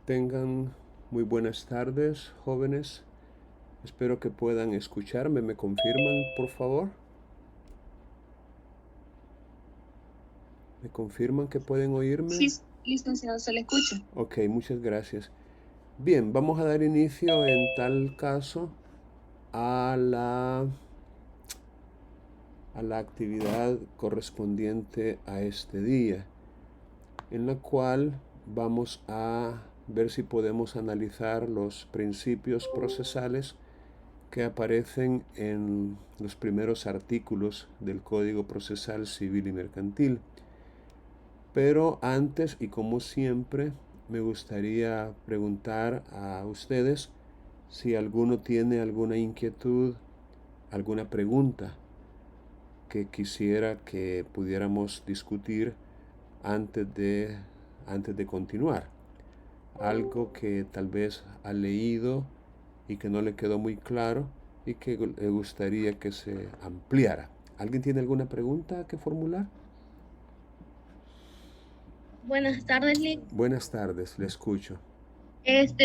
Tengan muy buenas tardes, jóvenes. Espero que puedan escucharme. ¿Me confirman, por favor? ¿Me confirman que pueden oírme? Sí, licenciado, se le escucha. Ok, muchas gracias. Bien, vamos a dar inicio en tal caso a la actividad correspondiente a este día, en la cual vamos a ver si podemos analizar los principios procesales que aparecen en los primeros artículos del Código Procesal Civil y Mercantil. Pero antes, y como siempre, me gustaría preguntar a ustedes si alguno tiene alguna inquietud, alguna pregunta que quisiera que pudiéramos discutir antes de continuar. Algo que tal vez ha leído y que no le quedó muy claro y que le gustaría que se ampliara. ¿Alguien tiene alguna pregunta que formular? Buenas tardes, Lick. Buenas tardes, le escucho.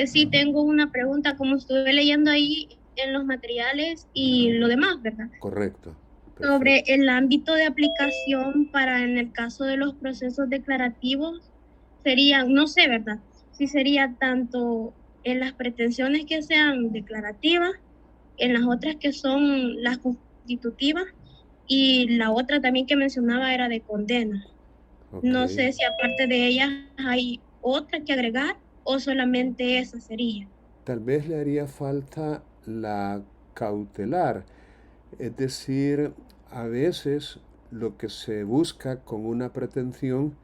Sí, tengo una pregunta, como estuve leyendo ahí en los materiales y lo demás, ¿verdad? Correcto, Sobre perfecto. el ámbito de aplicación para en el caso de los procesos declarativos, serían, no sé, ¿verdad? Si sería tanto en las pretensiones que sean declarativas, en las otras que son las constitutivas y la otra también que mencionaba era de condena. Ok. No sé si aparte de ellas hay otra que agregar o solamente esa sería. Tal vez le haría falta la cautelar, es decir, a veces lo que se busca con una pretensión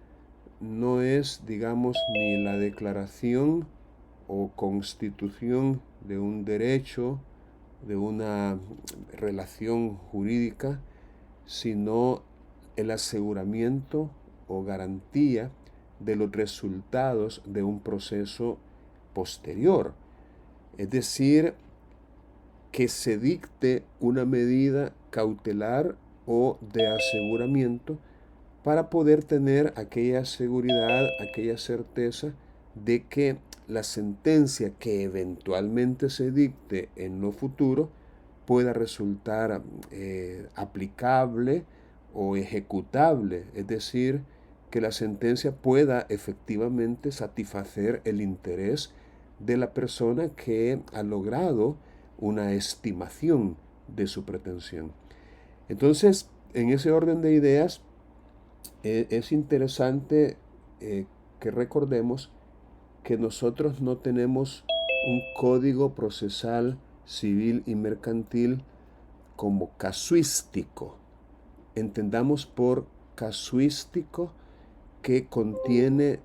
no es, digamos, ni la declaración o constitución de un derecho, de una relación jurídica, sino el aseguramiento o garantía de los resultados de un proceso posterior. Es decir, que se dicte una medida cautelar o de aseguramiento para poder tener aquella seguridad, aquella certeza de que la sentencia que eventualmente se dicte en lo futuro pueda resultar aplicable o ejecutable, es decir, que la sentencia pueda efectivamente satisfacer el interés de la persona que ha logrado una estimación de su pretensión. Entonces, en ese orden de ideas, es interesante que recordemos que nosotros no tenemos un código procesal civil y mercantil como casuístico. Entendamos por casuístico que contiene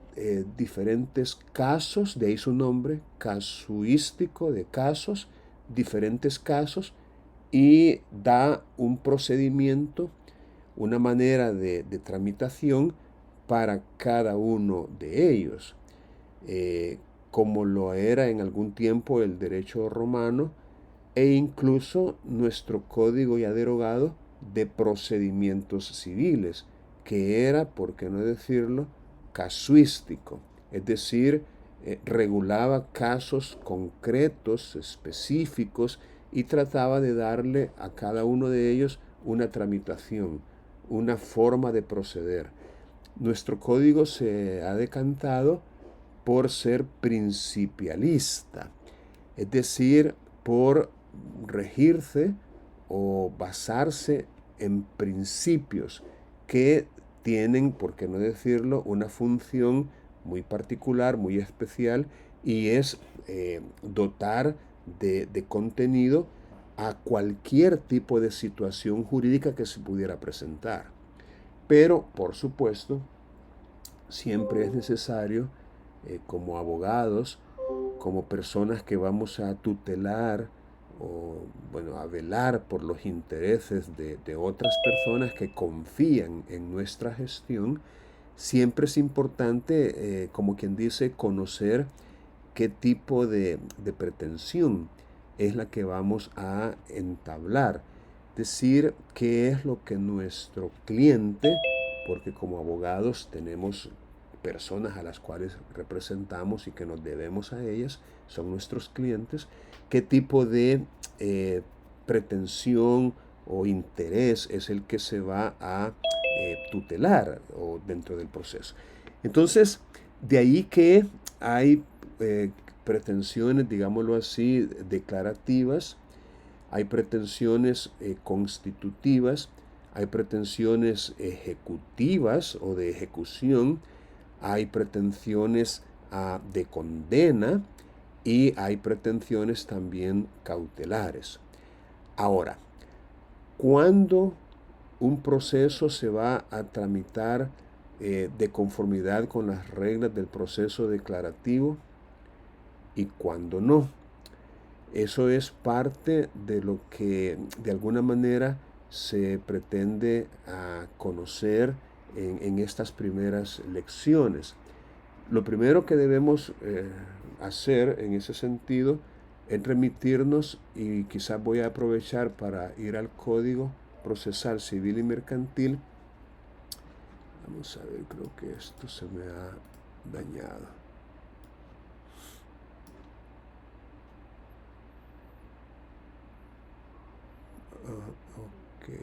diferentes casos, de ahí su nombre, casuístico de casos, diferentes casos, y da un procedimiento, una manera de tramitación para cada uno de ellos, eh, como lo era en algún tiempo el derecho romano e incluso nuestro código ya derogado de procedimientos civiles, que era, por qué no decirlo, casuístico, es decir, regulaba casos concretos, específicos, y trataba de darle a cada uno de ellos una tramitación, una forma de proceder. Nuestro código se ha decantado por ser principialista, es decir, por regirse o basarse en principios que tienen, por qué no decirlo, una función muy particular, muy especial, y es dotar de contenido a cualquier tipo de situación jurídica que se pudiera presentar. Pero, por supuesto, siempre es necesario, como abogados, como personas que vamos a tutelar o, bueno, a velar por los intereses de otras personas que confían en nuestra gestión, siempre es importante, como quien dice, conocer qué tipo de pretensión es la que vamos a entablar. Decir qué es lo que nuestro cliente, porque como abogados tenemos personas a las cuales representamos y que nos debemos a ellas, son nuestros clientes, qué tipo de pretensión o interés es el que se va a tutelar o dentro del proceso. Entonces, de ahí que hay pretensiones, digámoslo así, declarativas, hay pretensiones constitutivas, hay pretensiones ejecutivas o de ejecución, hay pretensiones de condena y hay pretensiones también cautelares. Ahora, ¿cuándo un proceso se va a tramitar de conformidad con las reglas del proceso declarativo y cuándo no? Eso es parte de lo que de alguna manera se pretende conocer en estas primeras lecciones. Lo primero que debemos hacer en ese sentido es remitirnos, y quizás voy a aprovechar para ir al Código Procesal Civil y Mercantil. Vamos a ver, creo que esto se me ha dañado. Ok.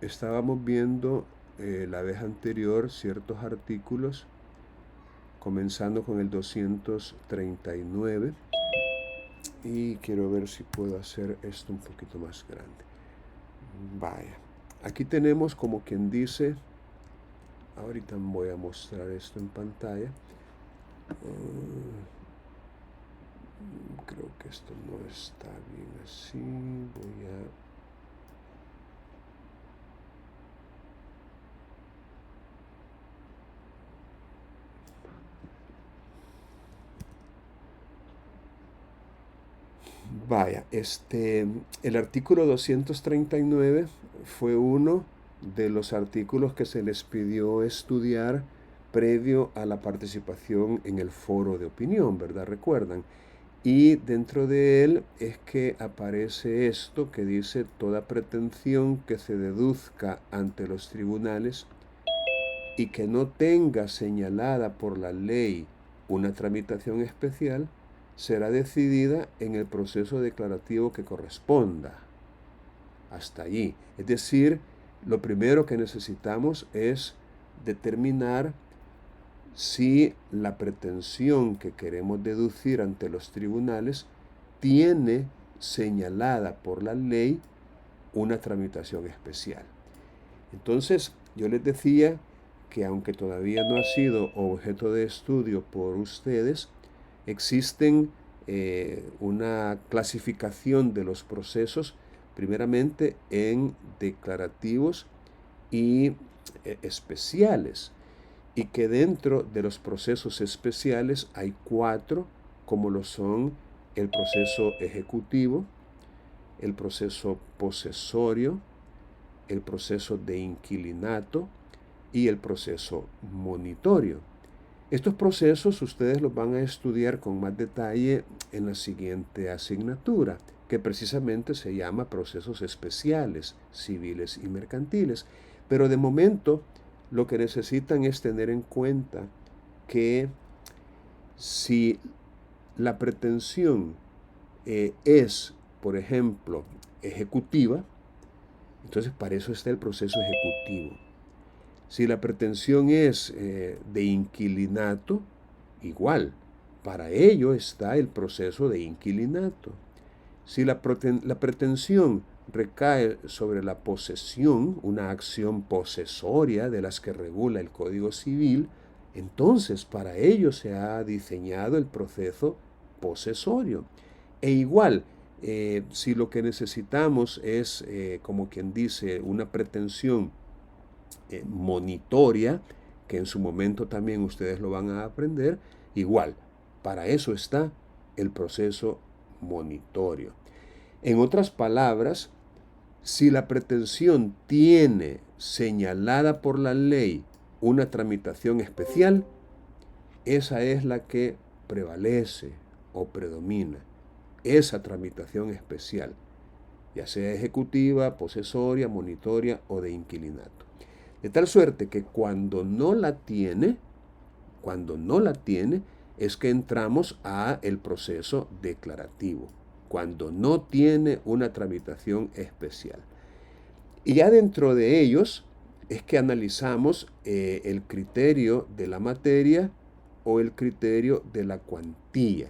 Estábamos viendo la vez anterior ciertos artículos, comenzando con el 239, y quiero ver si puedo hacer esto un poquito más grande. Vaya, aquí tenemos como quien dice, ahorita voy a mostrar esto en pantalla. Creo que esto no está bien así, voy a... Vaya, el artículo 239 fue uno de los artículos que se les pidió estudiar previo a la participación en el foro de opinión, ¿verdad? Recuerdan. Y dentro de él es que aparece esto que dice: toda pretensión que se deduzca ante los tribunales y que no tenga señalada por la ley una tramitación especial, será decidida en el proceso declarativo que corresponda. Hasta allí. Es decir, lo primero que necesitamos es determinar si la pretensión que queremos deducir ante los tribunales tiene señalada por la ley una tramitación especial. Entonces, yo les decía que aunque todavía no ha sido objeto de estudio por ustedes, existen una clasificación de los procesos, primeramente en declarativos y especiales, y que dentro de los procesos especiales hay 4, como lo son el proceso ejecutivo, el proceso posesorio, el proceso de inquilinato y el proceso monitorio. Estos procesos ustedes los van a estudiar con más detalle en la siguiente asignatura, que precisamente se llama procesos especiales, civiles y mercantiles. Pero de momento lo que necesitan es tener en cuenta que si la pretensión es, por ejemplo, ejecutiva, entonces para eso está el proceso ejecutivo. Si la pretensión es de inquilinato, igual, para ello está el proceso de inquilinato. Si la pretensión recae sobre la posesión, una acción posesoria de las que regula el Código Civil, entonces para ello se ha diseñado el proceso posesorio. E igual, si lo que necesitamos es, como quien dice, una pretensión monitoria, que en su momento también ustedes lo van a aprender, igual, para eso está el proceso monitorio. En otras palabras, si la pretensión tiene señalada por la ley una tramitación especial, esa es la que prevalece o predomina, esa tramitación especial, ya sea ejecutiva, posesoria, monitoria o de inquilinato. De tal suerte que cuando no la tiene, es que entramos a el proceso declarativo, cuando no tiene una tramitación especial. Y ya dentro de ellos es que analizamos el criterio de la materia o el criterio de la cuantía.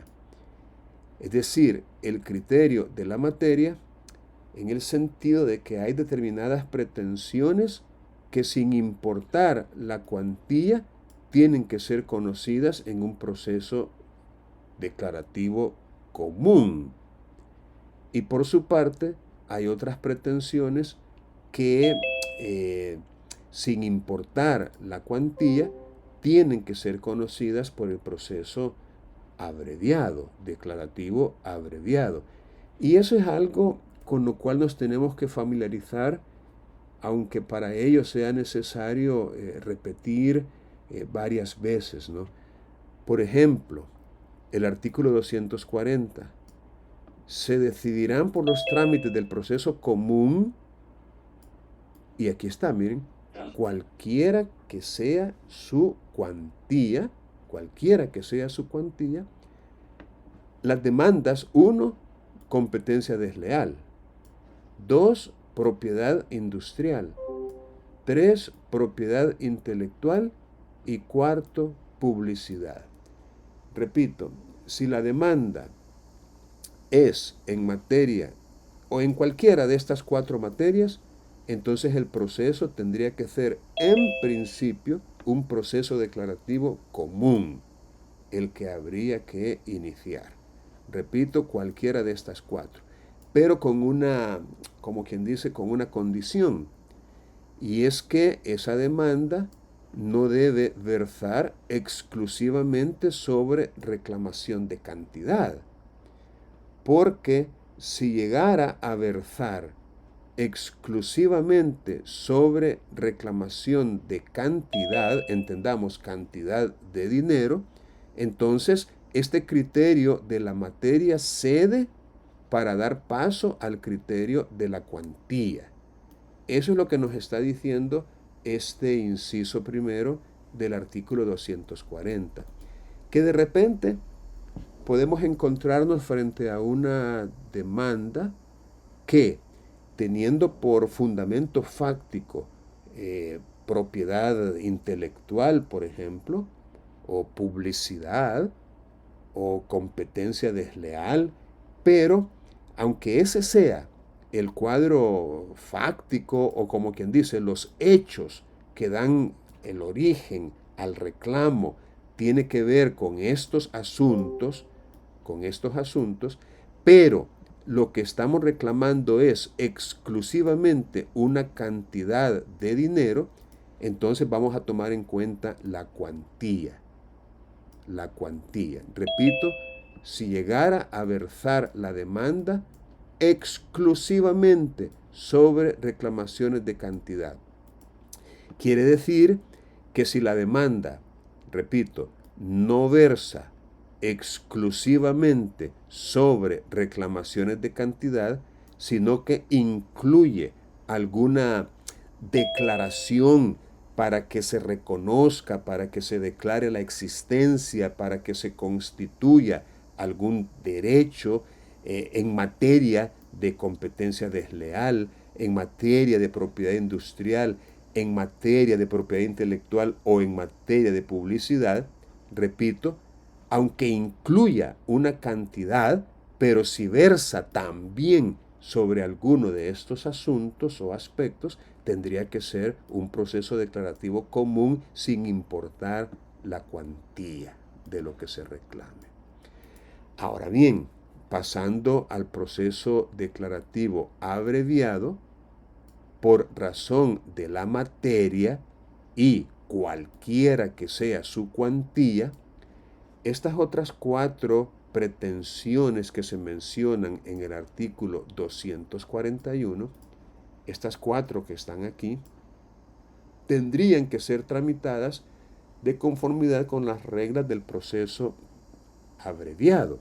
Es decir, el criterio de la materia en el sentido de que hay determinadas pretensiones que sin importar la cuantía tienen que ser conocidas en un proceso declarativo común. Y por su parte hay otras pretensiones que sin importar la cuantía tienen que ser conocidas por el proceso abreviado, declarativo abreviado. Y eso es algo con lo cual nos tenemos que familiarizar, aunque para ello sea necesario repetir varias veces, ¿no? Por ejemplo, el artículo 240. Se decidirán por los trámites del proceso común, y aquí está, miren, cualquiera que sea su cuantía, las demandas: 1, competencia desleal; 2, propiedad industrial; 3, propiedad intelectual; y 4, publicidad. Repito, si la demanda es en materia o en cualquiera de estas 4 materias, entonces el proceso tendría que ser en principio un proceso declarativo común, el que habría que iniciar. Repito, cualquiera de estas 4, pero con una, como quien dice, con una condición, y es que esa demanda no debe versar exclusivamente sobre reclamación de cantidad, porque si llegara a versar exclusivamente sobre reclamación de cantidad, entendamos cantidad de dinero, entonces este criterio de la materia cede para dar paso al criterio de la cuantía. Eso es lo que nos está diciendo este inciso primero del artículo 240, que de repente podemos encontrarnos frente a una demanda que, teniendo por fundamento fáctico propiedad intelectual, por ejemplo, o publicidad, o competencia desleal, pero aunque ese sea el cuadro fáctico, o como quien dice, los hechos que dan el origen al reclamo, tiene que ver con estos asuntos, pero lo que estamos reclamando es exclusivamente una cantidad de dinero, entonces vamos a tomar en cuenta la cuantía. La cuantía. Repito, si llegara a versar la demanda exclusivamente sobre reclamaciones de cantidad. Quiere decir que si la demanda, repito, no versa exclusivamente sobre reclamaciones de cantidad, sino que incluye alguna declaración para que se reconozca, para que se declare la existencia, para que se constituya algún derecho en materia de competencia desleal, en materia de propiedad industrial, en materia de propiedad intelectual o en materia de publicidad, repito, aunque incluya una cantidad, pero si versa también sobre alguno de estos asuntos o aspectos, tendría que ser un proceso declarativo común sin importar la cuantía de lo que se reclame. Ahora bien, pasando al proceso declarativo abreviado, por razón de la materia y cualquiera que sea su cuantía, estas otras 4 pretensiones que se mencionan en el artículo 241, estas 4 que están aquí, tendrían que ser tramitadas de conformidad con las reglas del proceso abreviado.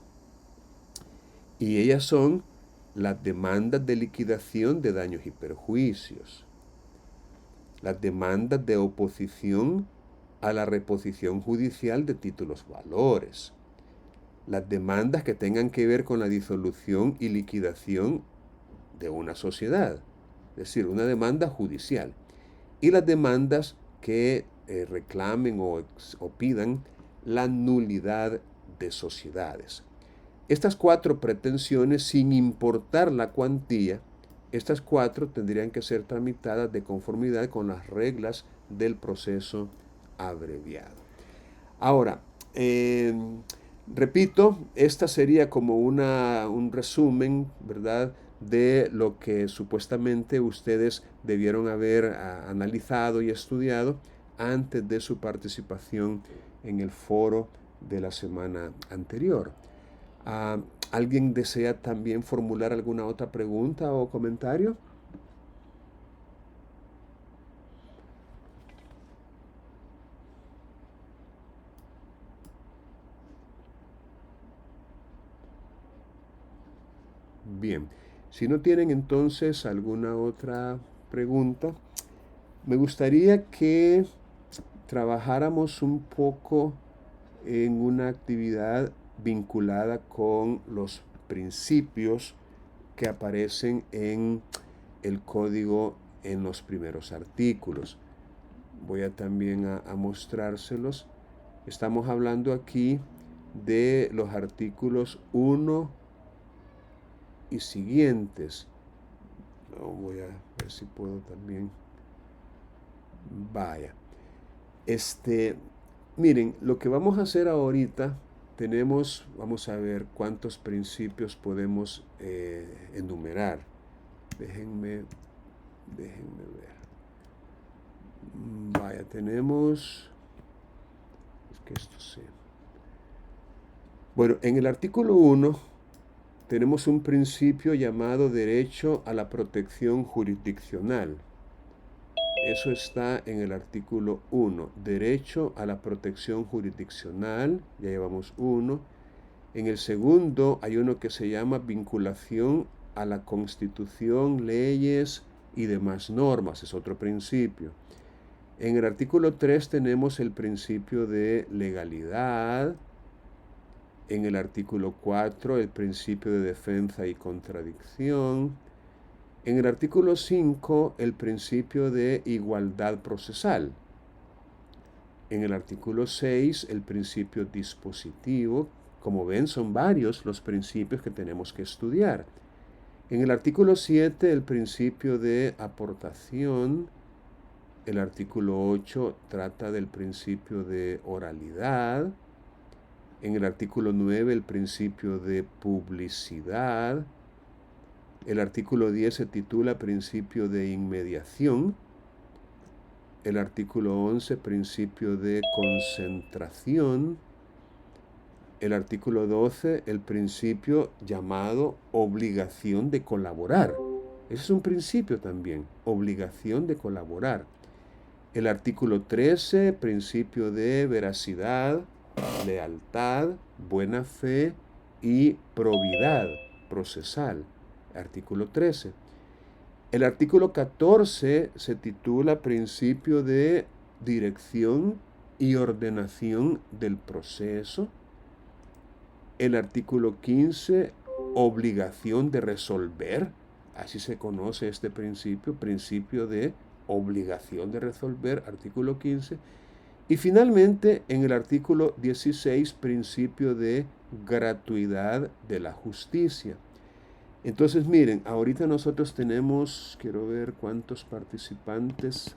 Y ellas son las demandas de liquidación de daños y perjuicios, las demandas de oposición a la reposición judicial de títulos valores, las demandas que tengan que ver con la disolución y liquidación de una sociedad, es decir, una demanda judicial, y las demandas que reclamen o pidan la nulidad de sociedades. Estas 4 pretensiones, sin importar la cuantía, estas 4 tendrían que ser tramitadas de conformidad con las reglas del proceso abreviado. Ahora, repito, esta sería como un resumen, ¿verdad?, de lo que supuestamente ustedes debieron haber analizado y estudiado antes de su participación en el foro de la semana anterior. ¿Alguien desea también formular alguna otra pregunta o comentario? Bien, si no tienen entonces alguna otra pregunta, me gustaría que trabajáramos un poco en una actividad vinculada con los principios que aparecen en el código en los primeros artículos. Voy a también a mostrárselos. Estamos hablando aquí de los artículos 1 y siguientes. Voy a ver si puedo también. Vaya. Miren, lo que vamos a hacer ahorita, vamos a ver cuántos principios podemos enumerar. Déjenme ver. Vaya, tenemos. Es que esto sea. Bueno, en el artículo 1 tenemos un principio llamado derecho a la protección jurisdiccional. Eso está en el artículo 1, derecho a la protección jurisdiccional, ya llevamos 1. En el segundo hay uno que se llama vinculación a la Constitución, leyes y demás normas, es otro principio. En el artículo 3 tenemos el principio de legalidad. En el artículo 4 el principio de defensa y contradicción. En el artículo 5 el principio de igualdad procesal. En el artículo 6 el principio dispositivo. Como ven, son varios los principios que tenemos que estudiar. En el artículo 7 el principio de aportación. El artículo 8 trata del principio de oralidad. En el artículo 9 el principio de publicidad. El artículo 10 se titula principio de inmediación. El artículo 11 principio de concentración. El artículo 12 el principio llamado obligación de colaborar. Ese es un principio también, obligación de colaborar. El artículo 13 principio de veracidad, lealtad, buena fe y probidad procesal. Artículo 13. El artículo 14 se titula principio de dirección y ordenación del proceso. El artículo 15, obligación de resolver. Así se conoce este principio, principio de obligación de resolver, artículo 15. Y finalmente, en el artículo 16, principio de gratuidad de la justicia. Entonces, miren, ahorita nosotros tenemos, quiero ver cuántos participantes,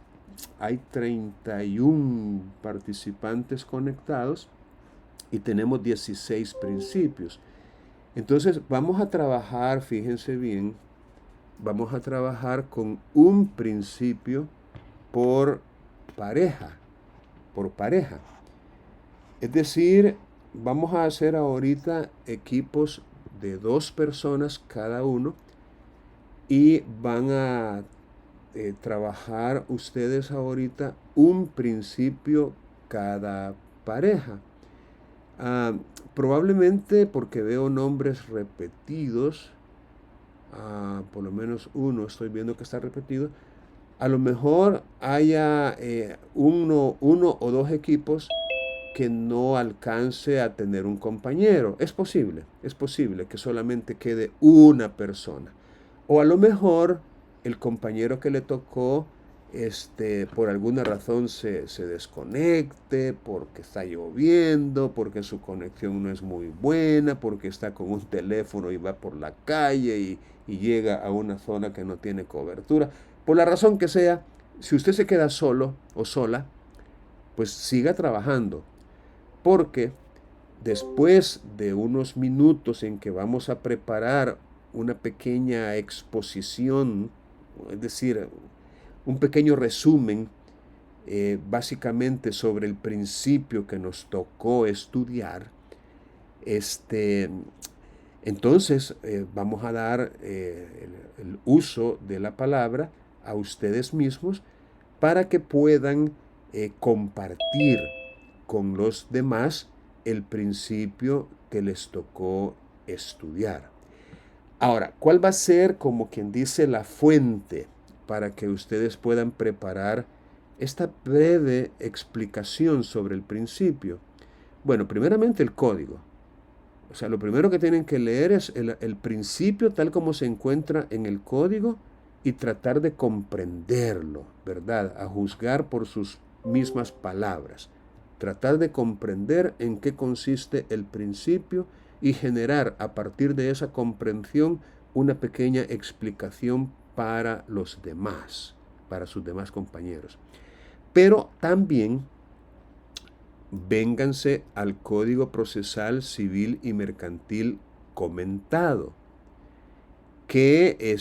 hay 31 participantes conectados y tenemos 16 principios. Entonces, vamos a trabajar, fíjense bien, vamos a trabajar con un principio por pareja. Es decir, vamos a hacer ahorita equipos de 2 personas cada uno y van a trabajar ustedes ahorita un principio cada pareja. Probablemente porque veo nombres repetidos, por lo menos uno estoy viendo que está repetido, a lo mejor haya uno o dos equipos que no alcance a tener un compañero. Es posible que solamente quede una persona. O a lo mejor el compañero que le tocó, por alguna razón se desconecte, porque está lloviendo, porque su conexión no es muy buena, porque está con un teléfono y va por la calle y llega a una zona que no tiene cobertura. Por la razón que sea, si usted se queda solo o sola, pues siga trabajando, porque después de unos minutos en que vamos a preparar una pequeña exposición, es decir, un pequeño resumen, básicamente sobre el principio que nos tocó estudiar, entonces vamos a dar el uso de la palabra a ustedes mismos para que puedan compartir con los demás el principio que les tocó estudiar. Ahora, ¿cuál va a ser, como quien dice, la fuente para que ustedes puedan preparar esta breve explicación sobre el principio? Bueno, primeramente el código. O sea, lo primero que tienen que leer es el principio tal como se encuentra en el código y tratar de comprenderlo, ¿verdad? A juzgar por sus mismas palabras. Tratar de comprender en qué consiste el principio y generar a partir de esa comprensión una pequeña explicación para los demás, para sus demás compañeros. Pero también vénganse al Código Procesal Civil y Mercantil comentado, que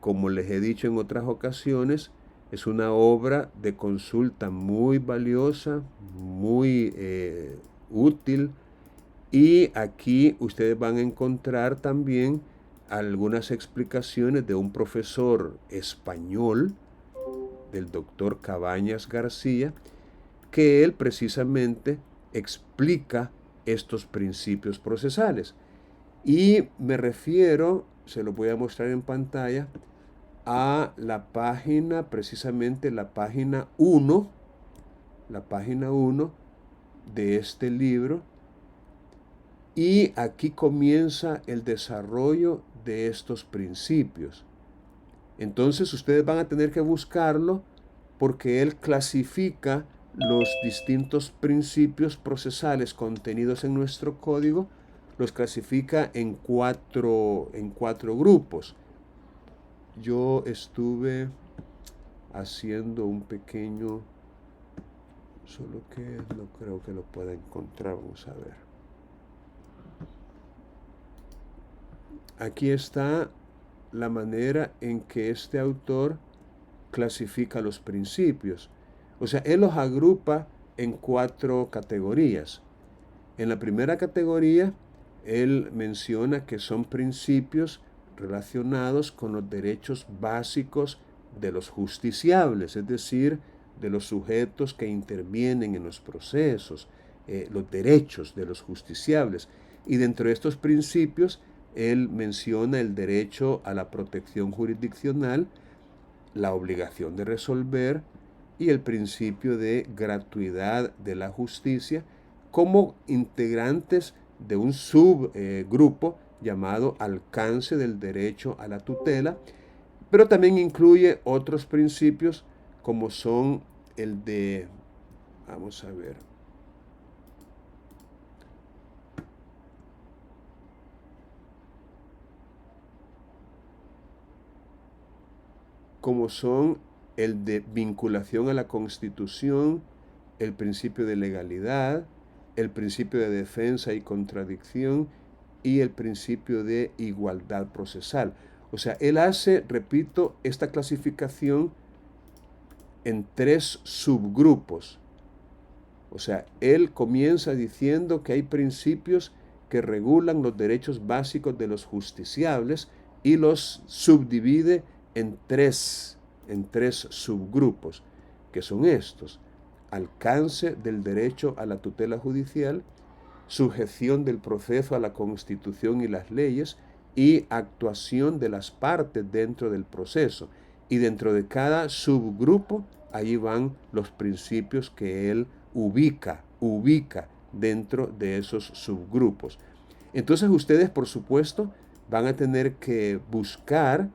como les he dicho en otras ocasiones, es una obra de consulta muy valiosa, muy útil, y aquí ustedes van a encontrar también algunas explicaciones de un profesor español, del doctor Cabañas García, que él precisamente explica estos principios procesales. Y me refiero, se lo voy a mostrar en pantalla, a la página, precisamente la página 1 de este libro. Y aquí comienza el desarrollo de estos principios. Entonces ustedes van a tener que buscarlo porque él clasifica los distintos principios procesales contenidos en nuestro código, los clasifica en cuatro grupos. Yo estuve haciendo un pequeño, solo que no creo que lo pueda encontrar, vamos a ver. Aquí está la manera en que este autor clasifica los principios. O sea, él los agrupa en 4 categorías. En la primera categoría, él menciona que son principios relacionados con los derechos básicos de los justiciables, es decir, de los sujetos que intervienen en los procesos, los derechos de los justiciables. Y dentro de estos principios, él menciona el derecho a la protección jurisdiccional, la obligación de resolver y el principio de gratuidad de la justicia como integrantes de un subgrupo llamado alcance del derecho a la tutela, pero también incluye otros principios como son el de, vamos a ver, como son el de vinculación a la Constitución, el principio de legalidad, el principio de defensa y contradicción y el principio de igualdad procesal. O sea, él hace, repito, esta clasificación en 3 subgrupos. O sea, él comienza diciendo que hay principios que regulan los derechos básicos de los justiciables y los subdivide en tres subgrupos, que son estos: alcance del derecho a la tutela judicial, sujeción del proceso a la Constitución y las leyes y actuación de las partes dentro del proceso. Y dentro de cada subgrupo, ahí van los principios que él ubica dentro de esos subgrupos. Entonces ustedes, por supuesto, van a tener que buscar,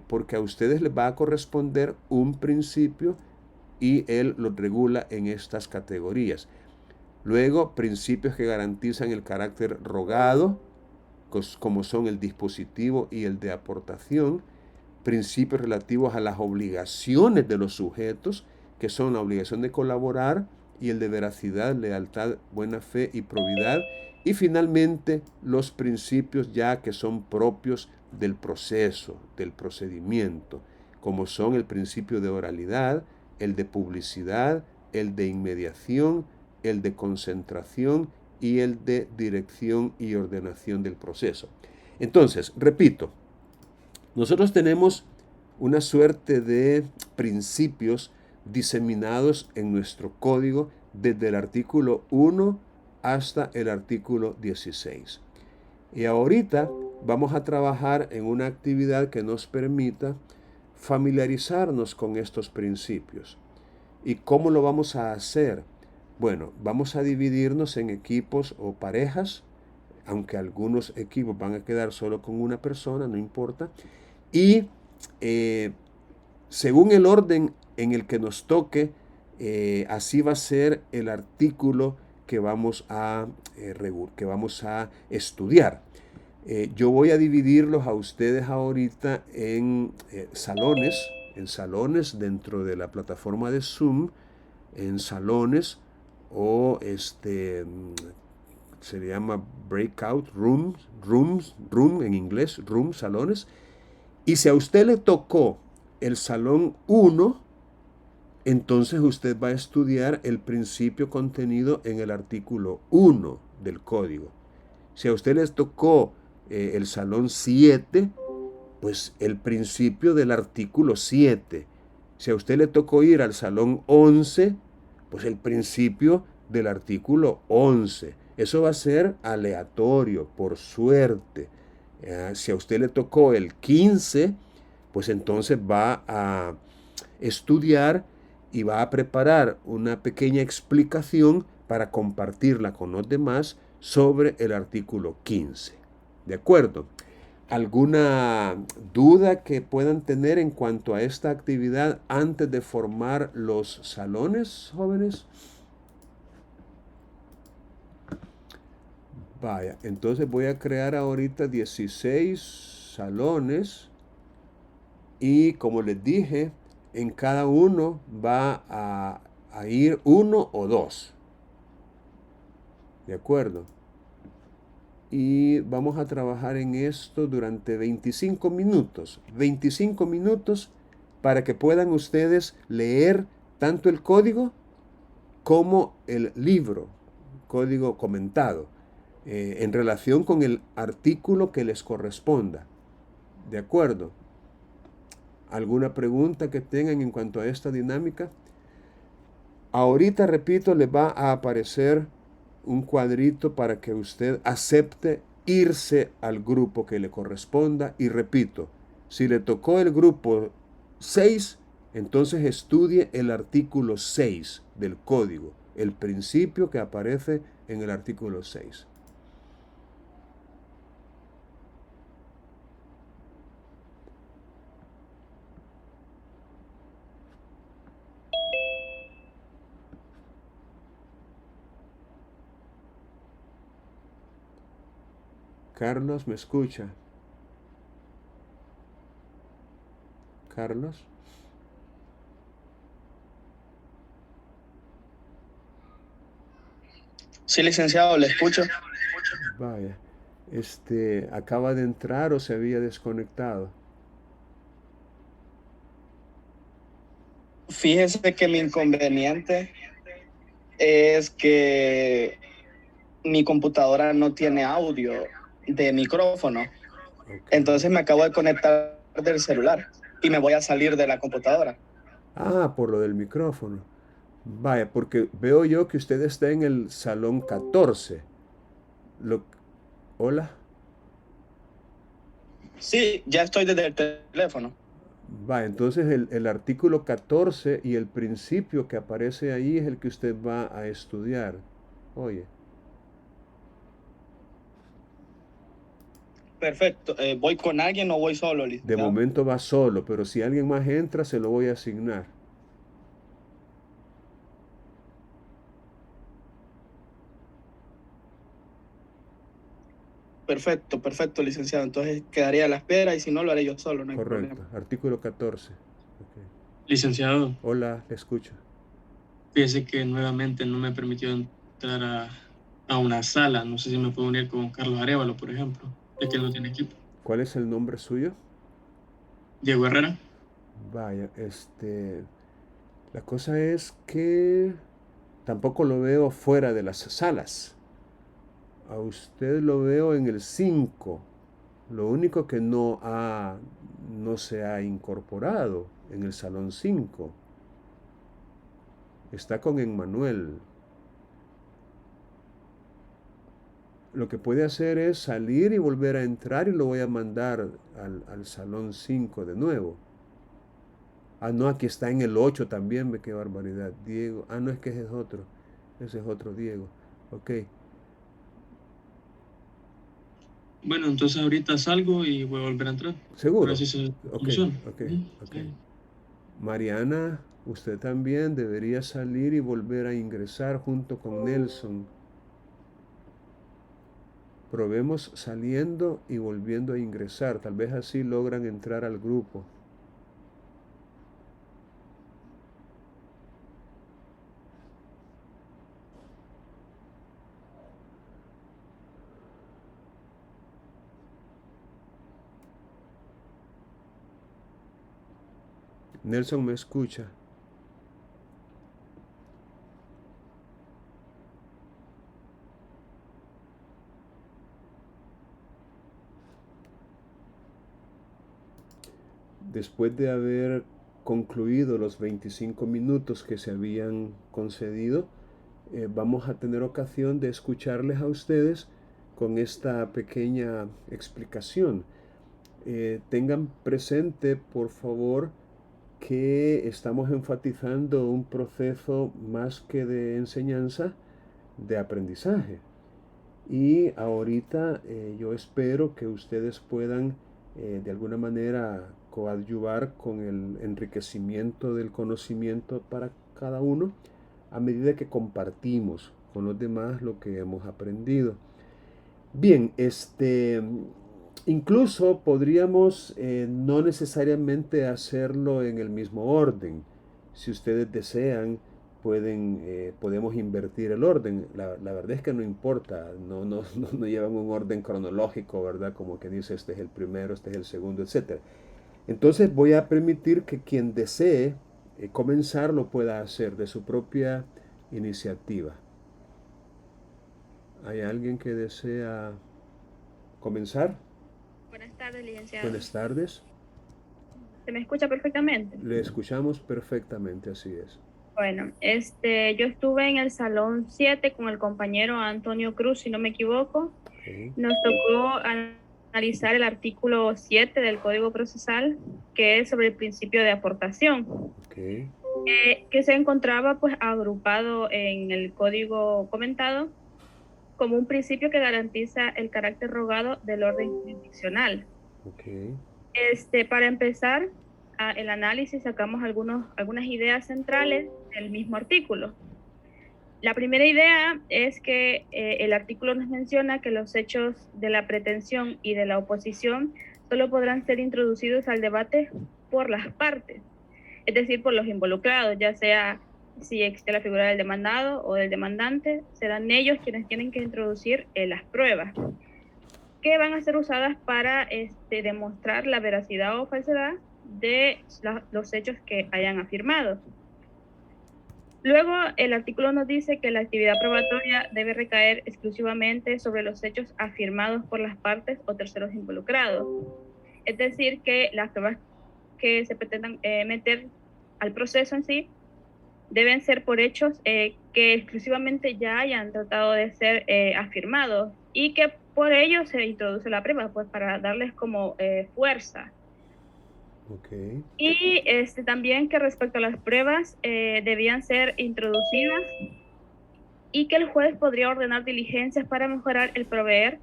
porque a ustedes les va a corresponder un principio y él los regula en estas categorías. Luego, principios que garantizan el carácter rogado, como son el dispositivo y el de aportación. Principios relativos a las obligaciones de los sujetos, que son la obligación de colaborar y el de veracidad, lealtad, buena fe y probidad. Y finalmente, los principios ya que son propios del proceso, del procedimiento, como son el principio de oralidad, el de publicidad, el de inmediación, el de concentración y el de dirección y ordenación del proceso. Entonces, repito, nosotros tenemos una suerte de principios diseminados en nuestro código desde el artículo 1 hasta el artículo 16. Y ahorita vamos a trabajar en una actividad que nos permita familiarizarnos con estos principios. ¿Y cómo lo vamos a hacer? Bueno, vamos a dividirnos en equipos o parejas, aunque algunos equipos van a quedar solo con una persona, no importa. Y según el orden en el que nos toque, así va a ser el artículo que vamos a estudiar. Yo voy a dividirlos a ustedes ahorita en salones dentro de la plataforma de Zoom, en salones o se le llama breakout room en inglés, salones. Y si a usted le tocó el salón 1, entonces usted va a estudiar el principio contenido en el artículo 1 del código. Si a usted les tocó el salón 7, pues el principio del artículo 7. Si a usted le tocó ir al salón 11, pues el principio del artículo 11. Eso va a ser aleatorio, por suerte. Si a usted le tocó el 15, pues entonces va a estudiar y va a preparar una pequeña explicación para compartirla con los demás sobre el artículo 15. ¿De acuerdo? ¿Alguna duda que puedan tener en cuanto a esta actividad antes de formar los salones, jóvenes? Vaya, entonces voy a crear ahorita 16 salones y como les dije, en cada uno va a ir uno o dos. ¿De acuerdo? Y vamos a trabajar en esto durante 25 minutos. 25 minutos para que puedan ustedes leer tanto el código como el libro, código comentado, en relación con el artículo que les corresponda. ¿De acuerdo? ¿Alguna pregunta que tengan en cuanto a esta dinámica? Ahorita, repito, les va a aparecer un cuadrito para que usted acepte irse al grupo que le corresponda. Y repito, si le tocó el grupo 6, entonces estudie el artículo 6 del código, el principio que aparece en el artículo 6. Carlos, ¿me escucha? Carlos. Sí, licenciado, le escucho. Vaya, ¿acaba de entrar o se había desconectado? Fíjese que mi inconveniente es que mi computadora no tiene audio de micrófono. Okay. Entonces me acabo de conectar del celular y me voy a salir de la computadora. Ah, por lo del micrófono. Vaya, porque veo yo que usted está en el salón 14. Lo, Hola. Sí, ya estoy desde el teléfono. Va, entonces el artículo 14 y el principio que aparece ahí es el que usted va a estudiar. Oye, Perfecto. ¿Voy con alguien o voy solo, de licenciado? momento va solo, pero si alguien más entra, se lo voy a asignar. Perfecto, perfecto, licenciado. Entonces quedaría a la espera y si no, lo haré yo solo, no hay Correcto, problema. artículo 14. Ok. Licenciado, Hola, le escucho. fíjese que nuevamente no me permitió entrar a una sala. No sé si me puedo unir con Carlos Arevalo, por ejemplo, ya que él no tiene equipo. ¿Cuál es el nombre suyo? Diego Herrera. Vaya, la cosa es que tampoco lo veo fuera de las salas. A usted lo veo en el 5. Lo único que no se ha incorporado en el salón 5. Está con Emmanuel. Lo que puede hacer es salir y volver a entrar y lo voy a mandar al salón 5 de nuevo. Ah, no, aquí está en el 8 también, qué barbaridad. Diego. Ah, no, es que ese es otro. Ese es otro Diego. Ok. Bueno, entonces ahorita salgo y voy a volver a entrar. A ver ¿Seguro? si se Ok, soluciona. ok, Ujú, ok. sí. Mariana, usted también debería salir y volver a ingresar junto con Nelson. Probemos saliendo y volviendo a ingresar. Tal vez así logran entrar al grupo. Nelson me escucha. Después de haber concluido los 25 minutos que se habían concedido, vamos a tener ocasión de escucharles a ustedes con esta pequeña explicación. Tengan presente, por favor, que estamos enfatizando un proceso más que de enseñanza, de aprendizaje. Y ahorita yo espero que ustedes puedan de alguna manera coadyuvar con el enriquecimiento del conocimiento para cada uno a medida que compartimos con los demás lo que hemos aprendido. Bien, incluso podríamos no necesariamente hacerlo en el mismo orden. Si ustedes desean, podemos invertir el orden. La verdad es que no importa, no llevan un orden cronológico, ¿verdad? Como que dice, este es el primero, este es el segundo, etc. Entonces voy a permitir que quien desee comenzar lo pueda hacer de su propia iniciativa. ¿Hay alguien que desea comenzar? Buenas tardes, licenciado. Buenas tardes. ¿Se me escucha perfectamente? Le escuchamos perfectamente, así es. Bueno, yo estuve en el salón 7 con el compañero Antonio Cruz, si no me equivoco. Okay. Nos tocó analizar el artículo 7 del Código Procesal, que es sobre el principio de aportación, Okay. que se encontraba pues agrupado en el código comentado como un principio que garantiza el carácter rogado del orden jurisdiccional. Okay. Para empezar el análisis, sacamos algunas ideas centrales del mismo artículo. La primera idea es que el artículo nos menciona que los hechos de la pretensión y de la oposición solo podrán ser introducidos al debate por las partes, es decir, por los involucrados, ya sea si existe la figura del demandado o del demandante, serán ellos quienes tienen que introducir las pruebas que van a ser usadas para demostrar la veracidad o falsedad de los hechos que hayan afirmado. Luego, el artículo nos dice que la actividad probatoria debe recaer exclusivamente sobre los hechos afirmados por las partes o terceros involucrados. Es decir, que las pruebas que se pretendan meter al proceso en sí deben ser por hechos que exclusivamente ya hayan tratado de ser afirmados y que por ello se introduce la prueba, pues para darles como fuerza. Ok. Y también que respecto a las pruebas debían ser introducidas y que el juez podría ordenar diligencias para mejorar el proveer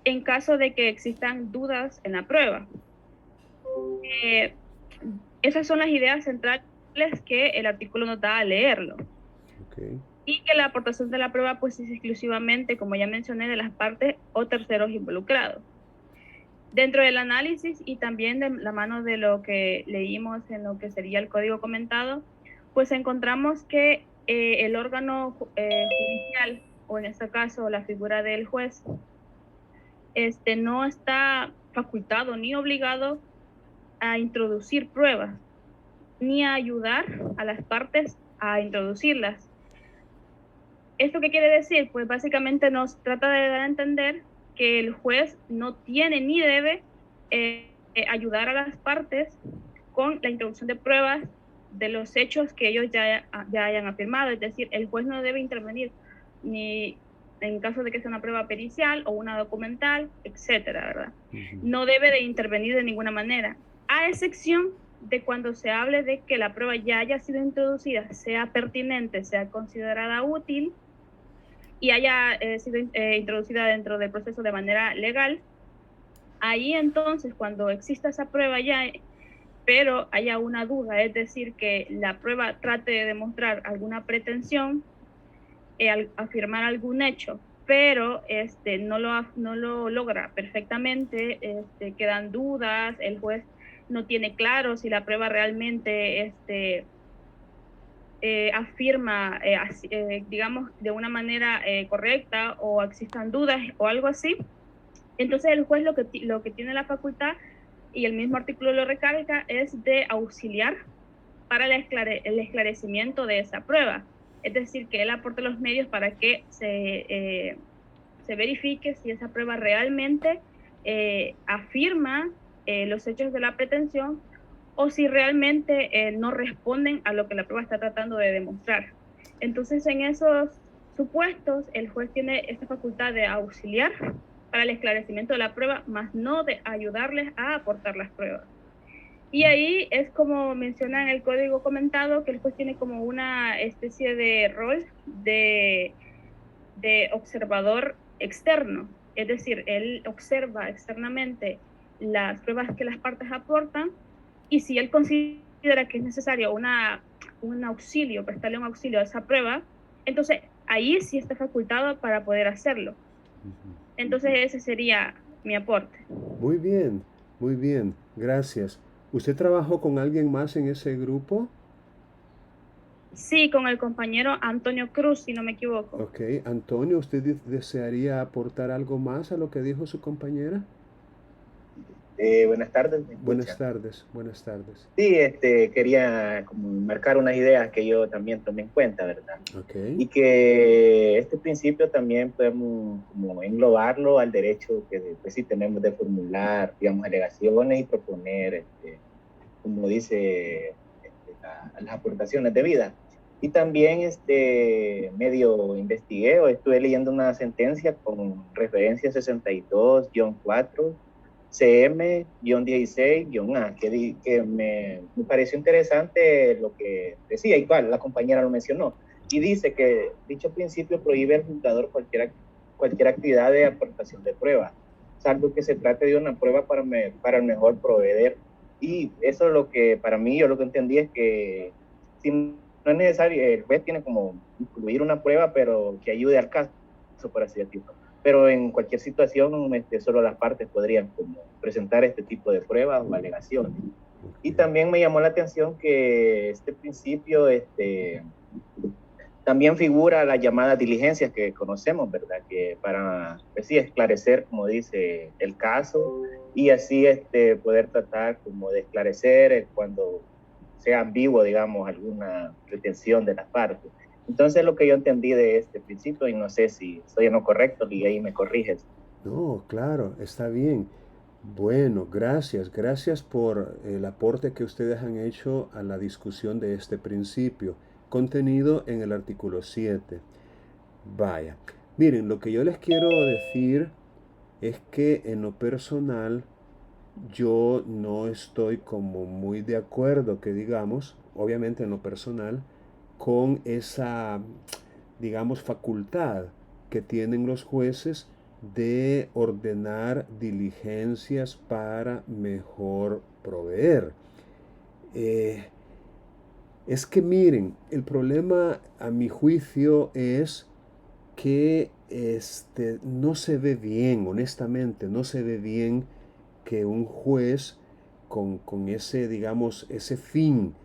en caso de que existan dudas en la prueba. Esas son las ideas centrales que el artículo nos da a leerlo. Okay. Y que la aportación de la prueba pues es exclusivamente, como ya mencioné, de las partes o terceros involucrados. Dentro del análisis y también de la mano de lo que leímos en lo que sería el código comentado, pues encontramos que el órgano judicial, o en este caso la figura del juez, no está facultado ni obligado a introducir pruebas, ni a ayudar a las partes a introducirlas. ¿Esto qué quiere decir? Pues básicamente nos trata de dar a entender que el juez no tiene ni debe ayudar a las partes con la introducción de pruebas de los hechos que ellos ya hayan afirmado. Es decir, el juez no debe intervenir ni en caso de que sea una prueba pericial o una documental, etcétera, ¿verdad? No debe de intervenir de ninguna manera, a excepción de cuando se hable de que la prueba ya haya sido introducida, sea pertinente, sea considerada útil y haya sido introducida dentro del proceso de manera legal. Ahí entonces, cuando exista esa prueba ya, pero haya una duda, es decir, que la prueba trate de demostrar alguna pretensión, afirmar algún hecho, pero no lo logra perfectamente, quedan dudas, el juez no tiene claro si la prueba realmente afirma, digamos, de una manera correcta o existan dudas o algo así. Entonces el juez lo que tiene la facultad, y el mismo artículo lo recalca, es de auxiliar para el esclarecimiento de esa prueba. Es decir, que él aporte los medios para que se verifique si esa prueba realmente afirma los hechos de la pretensión o si realmente no responden a lo que la prueba está tratando de demostrar. Entonces, en esos supuestos, el juez tiene esta facultad de auxiliar para el esclarecimiento de la prueba, más no de ayudarles a aportar las pruebas. Y ahí es como menciona en el código comentado que el juez tiene como una especie de rol de observador externo, es decir, él observa externamente las pruebas que las partes aportan y si él considera que es necesario un auxilio, prestarle un auxilio a esa prueba, entonces ahí sí está facultado para poder hacerlo. Entonces ese sería mi aporte. Muy bien, gracias. ¿Usted trabajó con alguien más en ese grupo? Sí, con el compañero Antonio Cruz, si no me equivoco. Ok, Antonio, ¿usted desearía aportar algo más a lo que dijo su compañera? Buenas tardes, ¿me Buenas escuchan? tardes, buenas tardes. Sí, quería como marcar unas ideas que yo también tomé en cuenta, ¿verdad? Ok, Y que este principio también podemos como englobarlo al derecho que pues, sí tenemos de formular, digamos, alegaciones y proponer, como dice, las aportaciones debidas. Y también medio investigué o estuve leyendo una sentencia con referencia 62-4 CM-16-A, que me pareció interesante lo que decía, igual la compañera lo mencionó, y dice que dicho principio prohíbe al juzgador cualquier actividad de aportación de prueba, salvo que se trate de una prueba para el mejor proveer. Y eso es lo que para mí, yo lo que entendí es que si no es necesario, el juez tiene como incluir una prueba, pero que ayude al caso, por así decirlo. Pero en cualquier situación, solo las partes podrían como presentar este tipo de pruebas o alegaciones. Y también me llamó la atención que este principio también figura las llamadas diligencias que conocemos, ¿verdad? Que para, pues sí, esclarecer, como dice, el caso y así poder tratar como de esclarecer cuando sea ambiguo, digamos, alguna pretensión de las partes. Entonces, lo que yo entendí de este principio, y no sé si estoy en lo correcto, y ahí me corriges. no, claro, está bien. Bueno, gracias por el aporte que ustedes han hecho a la discusión de este principio. contenido en el artículo 7. Vaya, miren, lo que yo les quiero decir es que en lo personal yo no estoy como muy de acuerdo, que digamos, obviamente en lo personal, con esa, digamos, facultad que tienen los jueces de ordenar diligencias para mejor proveer. Es que miren, el problema a mi juicio es que no se ve bien, honestamente, no se ve bien que un juez con ese, digamos, ese fin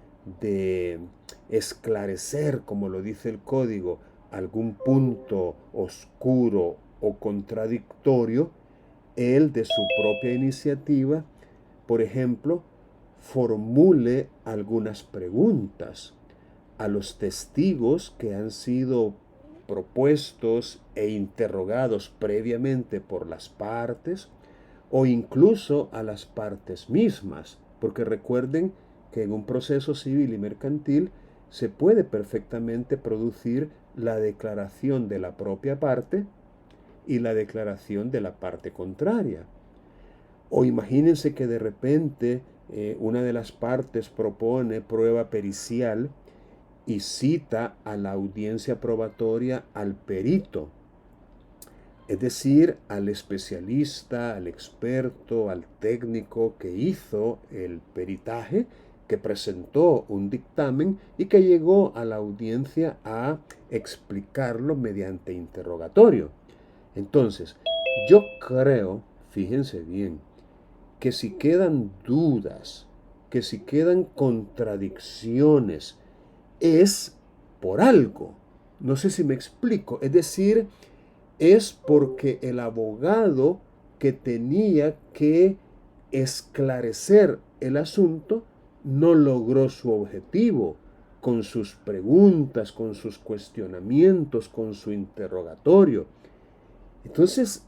de esclarecer, como lo dice el código, algún punto oscuro o contradictorio, él de su propia iniciativa, por ejemplo, formule algunas preguntas a los testigos que han sido propuestos e interrogados previamente por las partes, o incluso a las partes mismas, porque recuerden que en un proceso civil y mercantil se puede perfectamente producir la declaración de la propia parte y la declaración de la parte contraria. O imagínense que de repente una de las partes propone prueba pericial y cita a la audiencia probatoria al perito, es decir, al especialista, al experto, al técnico que hizo el peritaje, que presentó un dictamen y que llegó a la audiencia a explicarlo mediante interrogatorio. Entonces, yo creo, fíjense bien, que si quedan dudas, que si quedan contradicciones, es por algo. No sé si me explico. Es decir, es porque el abogado que tenía que esclarecer el asunto no logró su objetivo con sus preguntas, con sus cuestionamientos, con su interrogatorio. Entonces,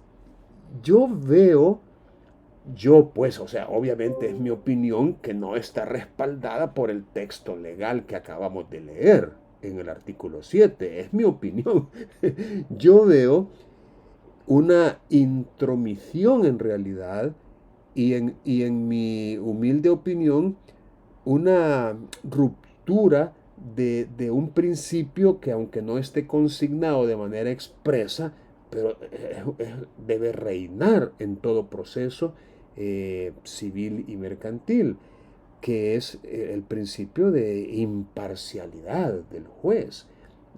pues, o sea, obviamente es mi opinión que no está respaldada por el texto legal que acabamos de leer en el artículo 7. Es mi opinión. Yo veo una intromisión en realidad y en mi humilde opinión, una ruptura de un principio que aunque no esté consignado de manera expresa, pero debe reinar en todo proceso civil y mercantil, que es el principio de imparcialidad del juez.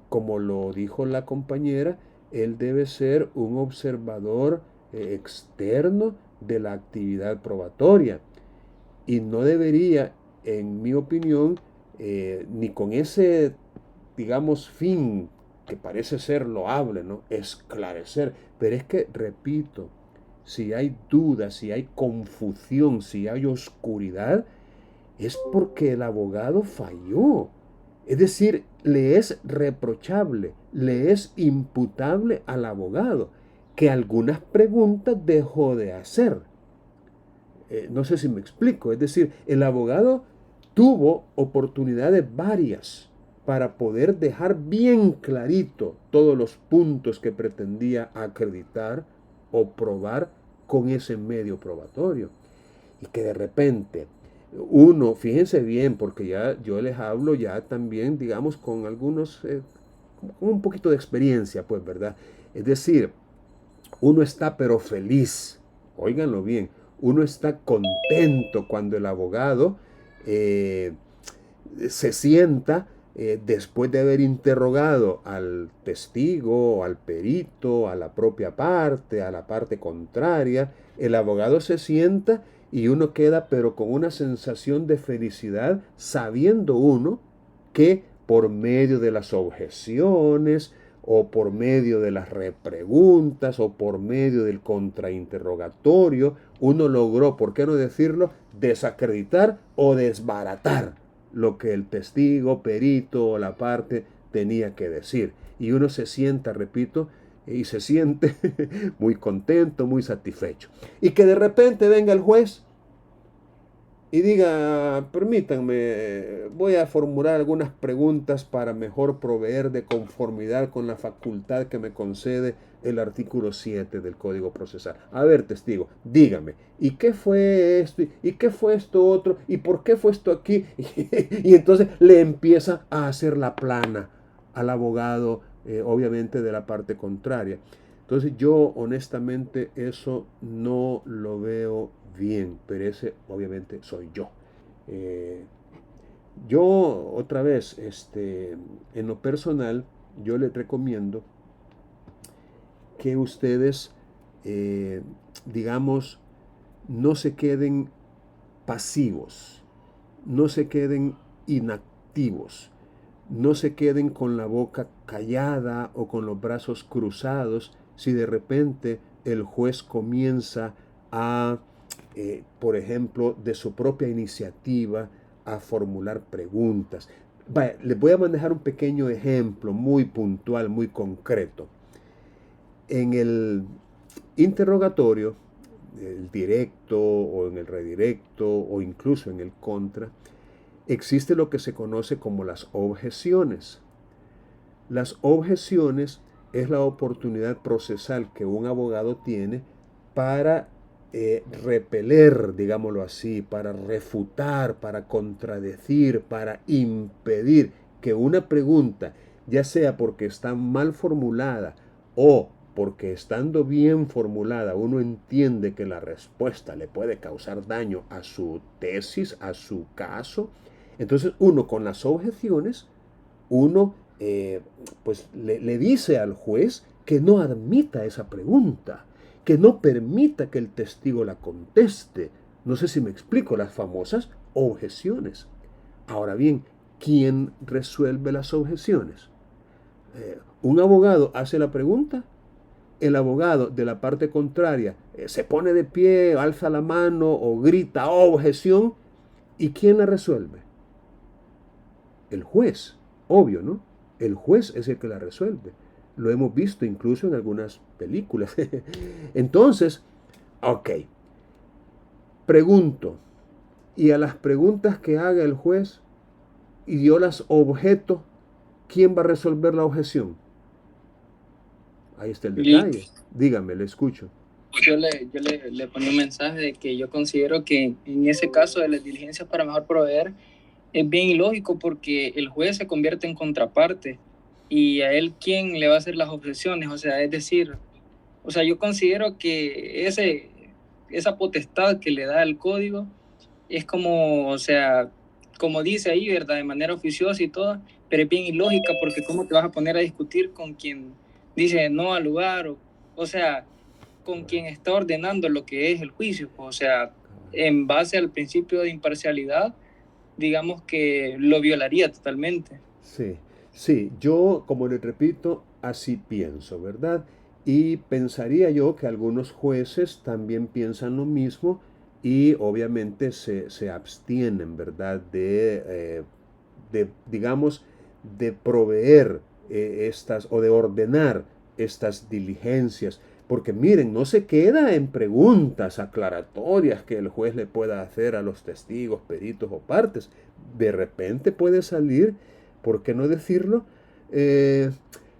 Como lo dijo la compañera, él debe ser un observador externo de la actividad probatoria y no debería, en mi opinión, ni con ese, digamos, fin que parece ser loable, ¿no? Esclarecer. Pero es que, repito, si hay dudas, si hay confusión, si hay oscuridad, es porque el abogado falló. Es decir, le es reprochable, le es imputable al abogado que algunas preguntas dejó de hacer. No sé si me explico. Es decir, el abogado tuvo oportunidades varias para poder dejar bien clarito todos los puntos que pretendía acreditar o probar con ese medio probatorio. Y que de repente uno, fíjense bien, porque ya yo les hablo ya también, digamos, con algunos, con un poquito de experiencia, pues, ¿verdad? Es decir, uno está pero feliz, óiganlo bien, uno está contento cuando el abogado se sienta después de haber interrogado al testigo, al perito, a la propia parte, a la parte contraria, el abogado se sienta y uno queda pero con una sensación de felicidad, sabiendo uno que por medio de las objeciones o por medio de las repreguntas o por medio del contrainterrogatorio, uno logró, ¿por qué no decirlo?, desacreditar o desbaratar lo que el testigo, perito o la parte tenía que decir. Y uno se sienta, repito, y se siente muy contento, muy satisfecho. Y que de repente venga el juez y diga, permítanme, voy a formular algunas preguntas para mejor proveer de conformidad con la facultad que me concede el artículo 7 del Código Procesal. A ver, testigo, dígame, ¿y qué fue esto? ¿Y qué fue esto otro? ¿Y por qué fue esto aquí? Y entonces le empieza a hacer la plana al abogado, obviamente de la parte contraria. Entonces yo honestamente eso no lo veo bien, pero ese obviamente soy yo. Eh, yo otra vez, en lo personal, yo les recomiendo que ustedes, digamos, no se queden pasivos, no se queden inactivos, no se queden con la boca callada o con los brazos cruzados si de repente el juez comienza a, por ejemplo, de su propia iniciativa, a formular preguntas. Vaya, les voy a manejar un pequeño ejemplo muy puntual, muy concreto. En el interrogatorio, el directo o en el redirecto o incluso en el contra, existe lo que se conoce como las objeciones. Las objeciones es la oportunidad procesal que un abogado tiene para repeler, digámoslo así, para refutar, para contradecir, para impedir que una pregunta, ya sea porque está mal formulada o porque estando bien formulada uno entiende que la respuesta le puede causar daño a su tesis, a su caso, entonces uno con las objeciones, uno pues le dice al juez que no admita esa pregunta, que no permita que el testigo la conteste. No sé si me explico, las famosas objeciones. Ahora bien, ¿quién resuelve las objeciones? Un abogado hace la pregunta, el abogado de la parte contraria se pone de pie, alza la mano o grita objeción, ¿y quién la resuelve? El juez, obvio, ¿no? El juez es el que la resuelve. Lo hemos visto incluso en algunas películas. Entonces, ok, pregunto, y a las preguntas que haga el juez y yo las objeto, ¿quién va a resolver la objeción? Ahí está el detalle. Dígame, le escucho. Yo le ponía un mensaje de que yo considero que en ese caso de las diligencias para mejor proveer es bien ilógico porque el juez se convierte en contraparte y a él quién le va a hacer las objeciones, o sea, es decir, o sea, yo considero que esa potestad que le da el código es como, o sea, como dice ahí, ¿verdad? De manera oficiosa y todo, pero es bien ilógica porque cómo te vas a poner a discutir con quien dice no al lugar, o sea, con quien está ordenando lo que es el juicio, o sea, en base al principio de imparcialidad, digamos que lo violaría totalmente. Sí, sí, yo, como le repito, así pienso, ¿verdad? Y pensaría yo que algunos jueces también piensan lo mismo y obviamente se abstienen, ¿verdad? Digamos, de proveer estas o de ordenar estas diligencias. Porque miren, no se queda en preguntas aclaratorias que el juez le pueda hacer a los testigos, peritos o partes. De repente puede salir, ¿por qué no decirlo?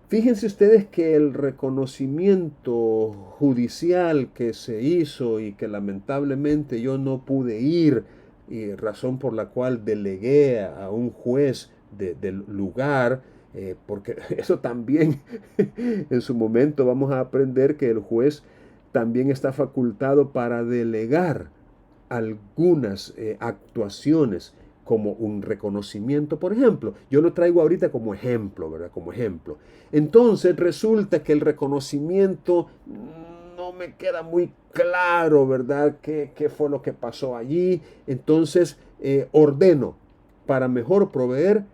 Fíjense ustedes que el reconocimiento judicial que se hizo y que lamentablemente yo no pude ir, y razón por la cual delegué a un juez del lugar, porque eso también en su momento vamos a aprender que el juez también está facultado para delegar algunas actuaciones como un reconocimiento, por ejemplo. Yo lo traigo ahorita como ejemplo, ¿verdad? Como ejemplo. Entonces resulta que el reconocimiento no me queda muy claro, ¿verdad? ¿Qué fue lo que pasó allí? Entonces ordeno, para mejor proveer,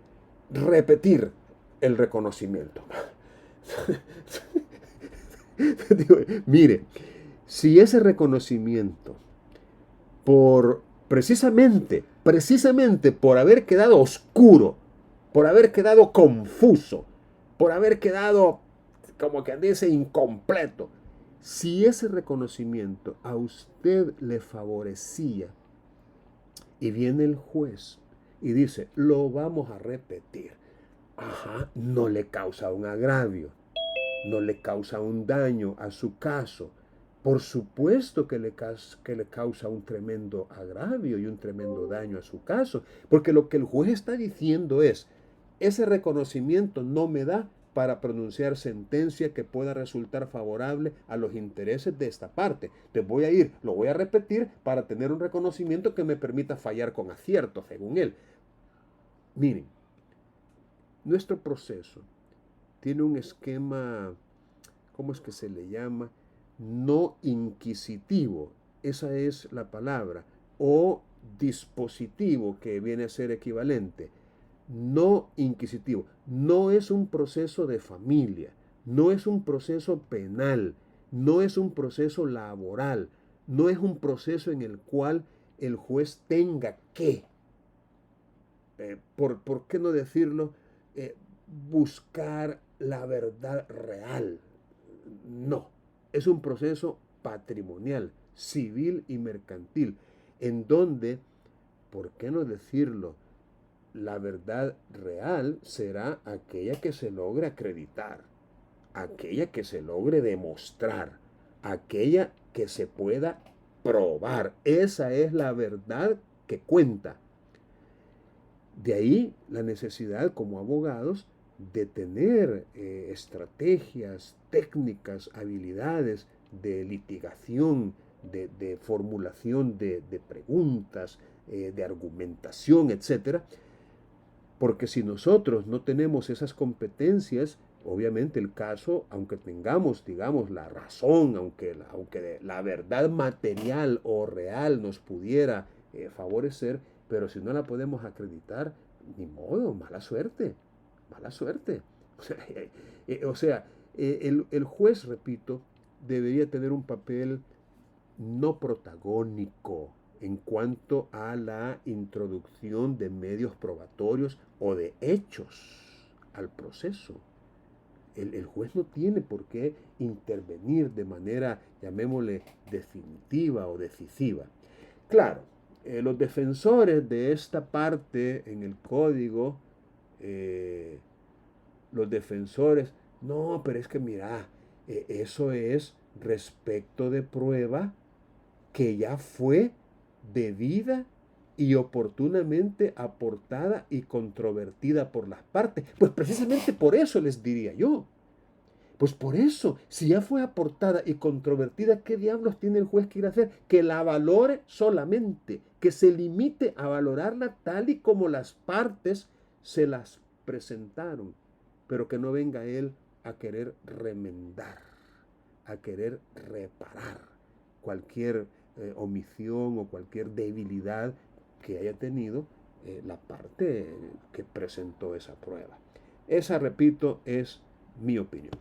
repetir el reconocimiento. Digo, mire, si ese reconocimiento precisamente por haber quedado oscuro, por haber quedado confuso, por haber quedado, como que dice, incompleto, si ese reconocimiento a usted le favorecía Y viene el juez y dice, lo vamos a repetir. Ajá, no le causa un agravio, no le causa un daño a su caso. Por supuesto que le causa un tremendo agravio y un tremendo daño a su caso, porque lo que el juez está diciendo es, ese reconocimiento no me da para pronunciar sentencia que pueda resultar favorable a los intereses de esta parte. Lo voy a repetir para tener un reconocimiento que me permita fallar con acierto, según él. Miren, nuestro proceso tiene un esquema, ¿cómo es que se le llama? No inquisitivo, esa es la palabra, o dispositivo, que viene a ser equivalente. No inquisitivo, no es un proceso de familia, no es un proceso penal, no es un proceso laboral, no es un proceso en el cual el juez tenga que, ¿por qué no decirlo? Buscar la verdad real. No, es un proceso patrimonial, civil y mercantil, en donde, ¿por qué no decirlo? La verdad real será aquella que se logre acreditar, aquella que se logre demostrar, aquella que se pueda probar. Esa es la verdad que cuenta. De ahí la necesidad como abogados de tener estrategias, técnicas, habilidades de litigación, de formulación de preguntas, de argumentación, etcétera. Porque si nosotros no tenemos esas competencias, obviamente el caso, aunque tengamos, digamos, la razón, aunque la verdad material o real nos pudiera favorecer, pero si no la podemos acreditar, ni modo, mala suerte, mala suerte. O sea, el juez, repito, debería tener un papel no protagónico en cuanto a la introducción de medios probatorios o de hechos al proceso. El juez no tiene por qué intervenir de manera, llamémosle, definitiva o decisiva. Claro, los defensores de esta parte en el código, los defensores, no, pero es que mira, eso es respecto de prueba que ya fue debida y oportunamente aportada y controvertida por las partes. Pues precisamente por eso les diría yo. Pues por eso, si ya fue aportada y controvertida, ¿qué diablos tiene el juez que ir a hacer? Que la valore solamente, que se limite a valorarla tal y como las partes se las presentaron, pero que no venga él a querer remendar, a querer reparar cualquier omisión o cualquier debilidad que haya tenido la parte que presentó esa prueba. Esa, repito, es mi opinión.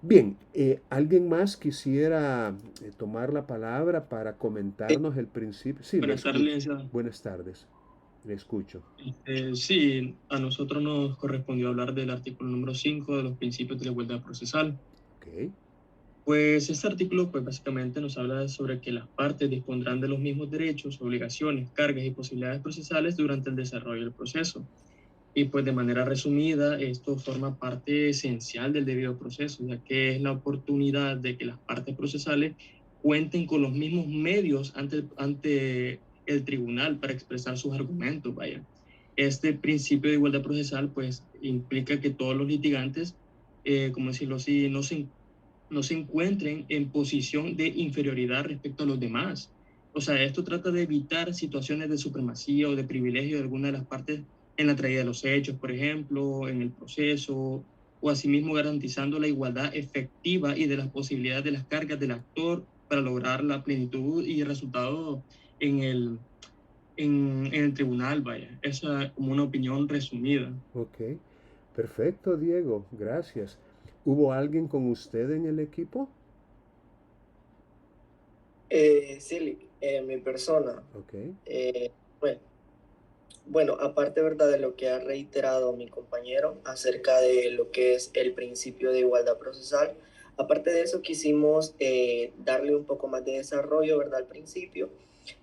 Bien, ¿alguien más quisiera tomar la palabra para comentarnos el principio? Sí, Buenas tardes, licenciado. Buenas tardes, le escucho. Sí, a nosotros nos correspondió hablar del artículo número 5 de los principios de la igualdad procesal. Ok. Pues este artículo pues básicamente nos habla sobre que las partes dispondrán de los mismos derechos, obligaciones, cargas y posibilidades procesales durante el desarrollo del proceso. Y pues de manera resumida, esto forma parte esencial del debido proceso, ya que es la oportunidad de que las partes procesales cuenten con los mismos medios ante el tribunal para expresar sus argumentos, vaya. Este principio de igualdad procesal pues implica que todos los litigantes, como decirlo así, no se encuentren en posición de inferioridad respecto a los demás. O sea, esto trata de evitar situaciones de supremacía o de privilegio de alguna de las partes en la traída de los hechos, por ejemplo, en el proceso, o asimismo garantizando la igualdad efectiva y de las posibilidades de las cargas del actor para lograr la plenitud y el resultado en el tribunal, vaya. Esa es como una opinión resumida. Ok, perfecto, Diego, gracias. ¿Hubo alguien con usted en el equipo? Sí, mi persona. Ok. Bueno, aparte, ¿verdad?, de lo que ha reiterado mi compañero acerca de lo que es el principio de igualdad procesal, Aparte de eso, quisimos darle un poco más de desarrollo, ¿verdad? Al principio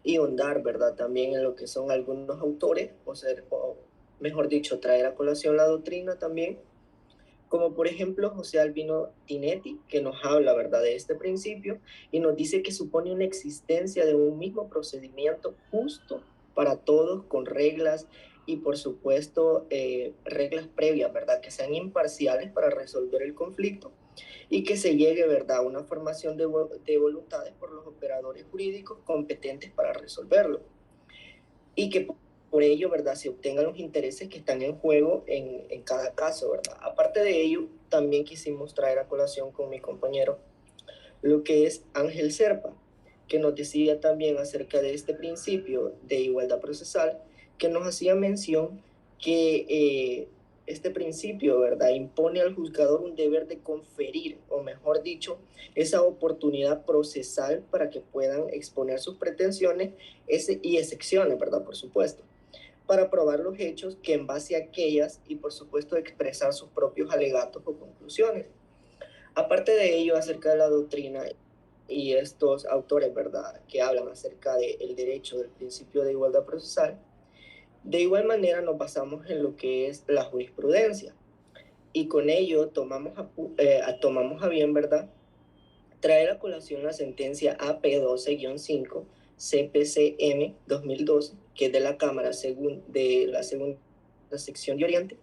y ahondar, ¿verdad? También en lo que son algunos autores, o mejor dicho, traer a colación la doctrina también, como por ejemplo José Albino Tinetti, que nos habla, ¿verdad?, de este principio y nos dice que supone una existencia de un mismo procedimiento justo para todos, con reglas y por supuesto reglas previas, ¿verdad?, que sean imparciales para resolver el conflicto y que se llegue, ¿verdad?, a una formación de voluntades por los operadores jurídicos competentes para resolverlo y que por ello, ¿verdad?, se obtengan los intereses que están en juego en cada caso, ¿verdad? Aparte de ello, también quisimos traer a colación con mi compañero lo que es Ángel Serpa, que nos decía también acerca de este principio de igualdad procesal, que nos hacía mención que este principio, ¿verdad?, impone al juzgador un deber de conferir, o mejor dicho, esa oportunidad procesal para que puedan exponer sus pretensiones y excepciones, ¿verdad?, por supuesto, para probar los hechos que en base a aquellas y por supuesto expresar sus propios alegatos o conclusiones. Aparte de ello, acerca de la doctrina y estos autores, ¿verdad?, que hablan acerca del derecho del principio de igualdad procesal, de igual manera nos basamos en lo que es la jurisprudencia y con ello tomamos a bien, ¿verdad?, traer a colación la sentencia AP12-5 CPCM 2012, que es de la Cámara de la Segunda Sección de Oriente,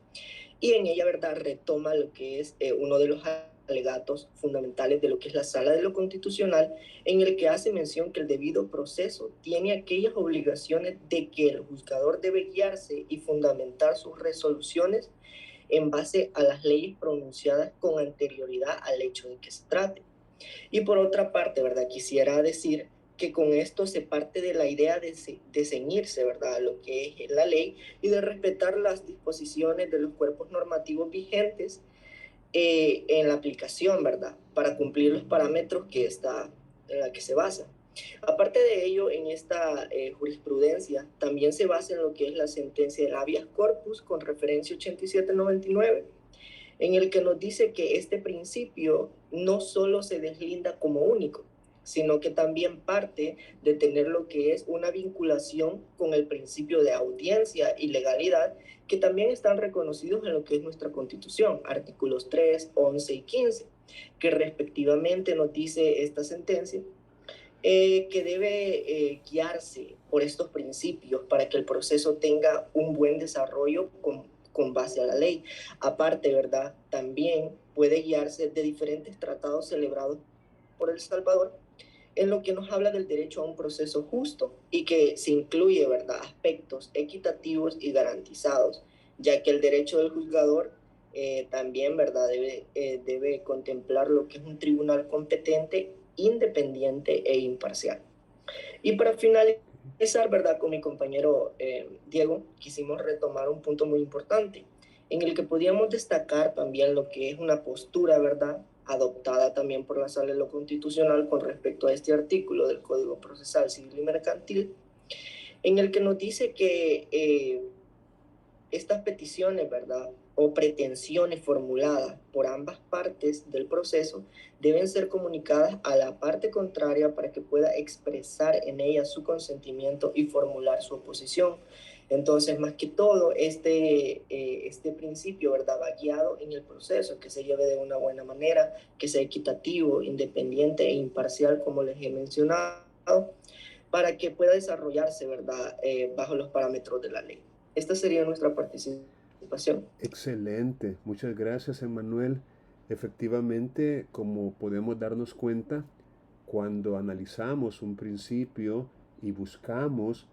y en ella, ¿verdad?, retoma lo que es uno de los alegatos fundamentales de lo que es la Sala de lo Constitucional, en el que hace mención que el debido proceso tiene aquellas obligaciones de que el juzgador debe guiarse y fundamentar sus resoluciones en base a las leyes pronunciadas con anterioridad al hecho de que se trate. Y por otra parte, ¿verdad?, quisiera decir que con esto se parte de la idea de ceñirse, ¿verdad?, a lo que es la ley y de respetar las disposiciones de los cuerpos normativos vigentes en la aplicación, ¿verdad?, para cumplir los parámetros en la que se basa. Aparte de ello, en esta jurisprudencia también se basa en lo que es la sentencia del habeas corpus con referencia 8799, en el que nos dice que este principio no solo se deslinda como único, sino que también parte de tener lo que es una vinculación con el principio de audiencia y legalidad, que también están reconocidos en lo que es nuestra Constitución, artículos 3, 11 y 15, que respectivamente nos dice esta sentencia que debe guiarse por estos principios para que el proceso tenga un buen desarrollo con base a la ley. Aparte, ¿verdad?, también puede guiarse de diferentes tratados celebrados por El Salvador, en lo que nos habla del derecho a un proceso justo y que se incluye, ¿verdad?, aspectos equitativos y garantizados, ya que el derecho del juzgador también, ¿verdad?, debe contemplar lo que es un tribunal competente, independiente e imparcial. Y para finalizar, ¿verdad?, con mi compañero Diego, quisimos retomar un punto muy importante, en el que podíamos destacar también lo que es una postura, ¿verdad?, adoptada también por la Sala de lo Constitucional con respecto a este artículo del Código Procesal Civil y Mercantil, en el que nos dice que estas peticiones, ¿verdad?, o pretensiones formuladas por ambas partes del proceso deben ser comunicadas a la parte contraria para que pueda expresar en ella su consentimiento y formular su oposición. Entonces, más que todo, este principio, ¿verdad?, va guiado en el proceso, que se lleve de una buena manera, que sea equitativo, independiente e imparcial, como les he mencionado, para que pueda desarrollarse, ¿verdad?, bajo los parámetros de la ley. Esta sería nuestra participación. Excelente, muchas gracias, Emmanuel. Efectivamente, como podemos darnos cuenta, cuando analizamos un principio y buscamos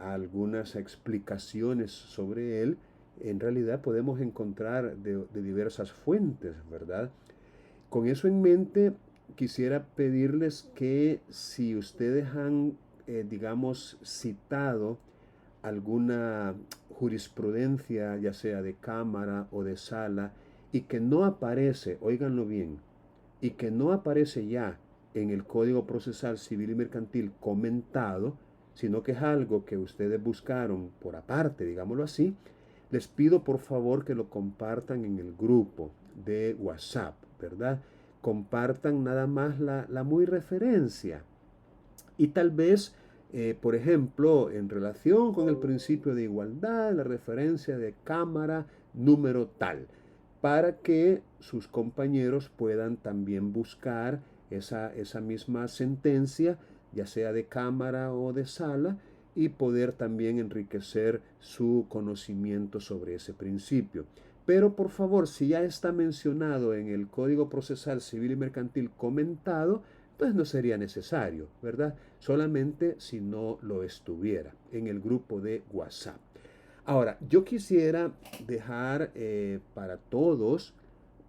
algunas explicaciones sobre él, en realidad podemos encontrar de diversas fuentes, ¿verdad? Con eso en mente, quisiera pedirles que si ustedes han, digamos, citado alguna jurisprudencia, ya sea de cámara o de sala, y que no aparece, óiganlo bien, y que no aparece ya en el Código Procesal Civil y Mercantil comentado, sino que es algo que ustedes buscaron por aparte, digámoslo así, les pido por favor que lo compartan en el grupo de WhatsApp, ¿verdad? compartan nada más la muy referencia. Y tal vez, por ejemplo, en relación con el principio de igualdad, la referencia de cámara número tal, para que sus compañeros puedan también buscar esa misma sentencia, ya sea de cámara o de sala, y poder también enriquecer su conocimiento sobre ese principio. Pero por favor, si ya está mencionado en el Código Procesal Civil y Mercantil comentado, pues no sería necesario, ¿verdad? Solamente si no lo estuviera en el grupo de WhatsApp. Ahora, yo quisiera dejar para todos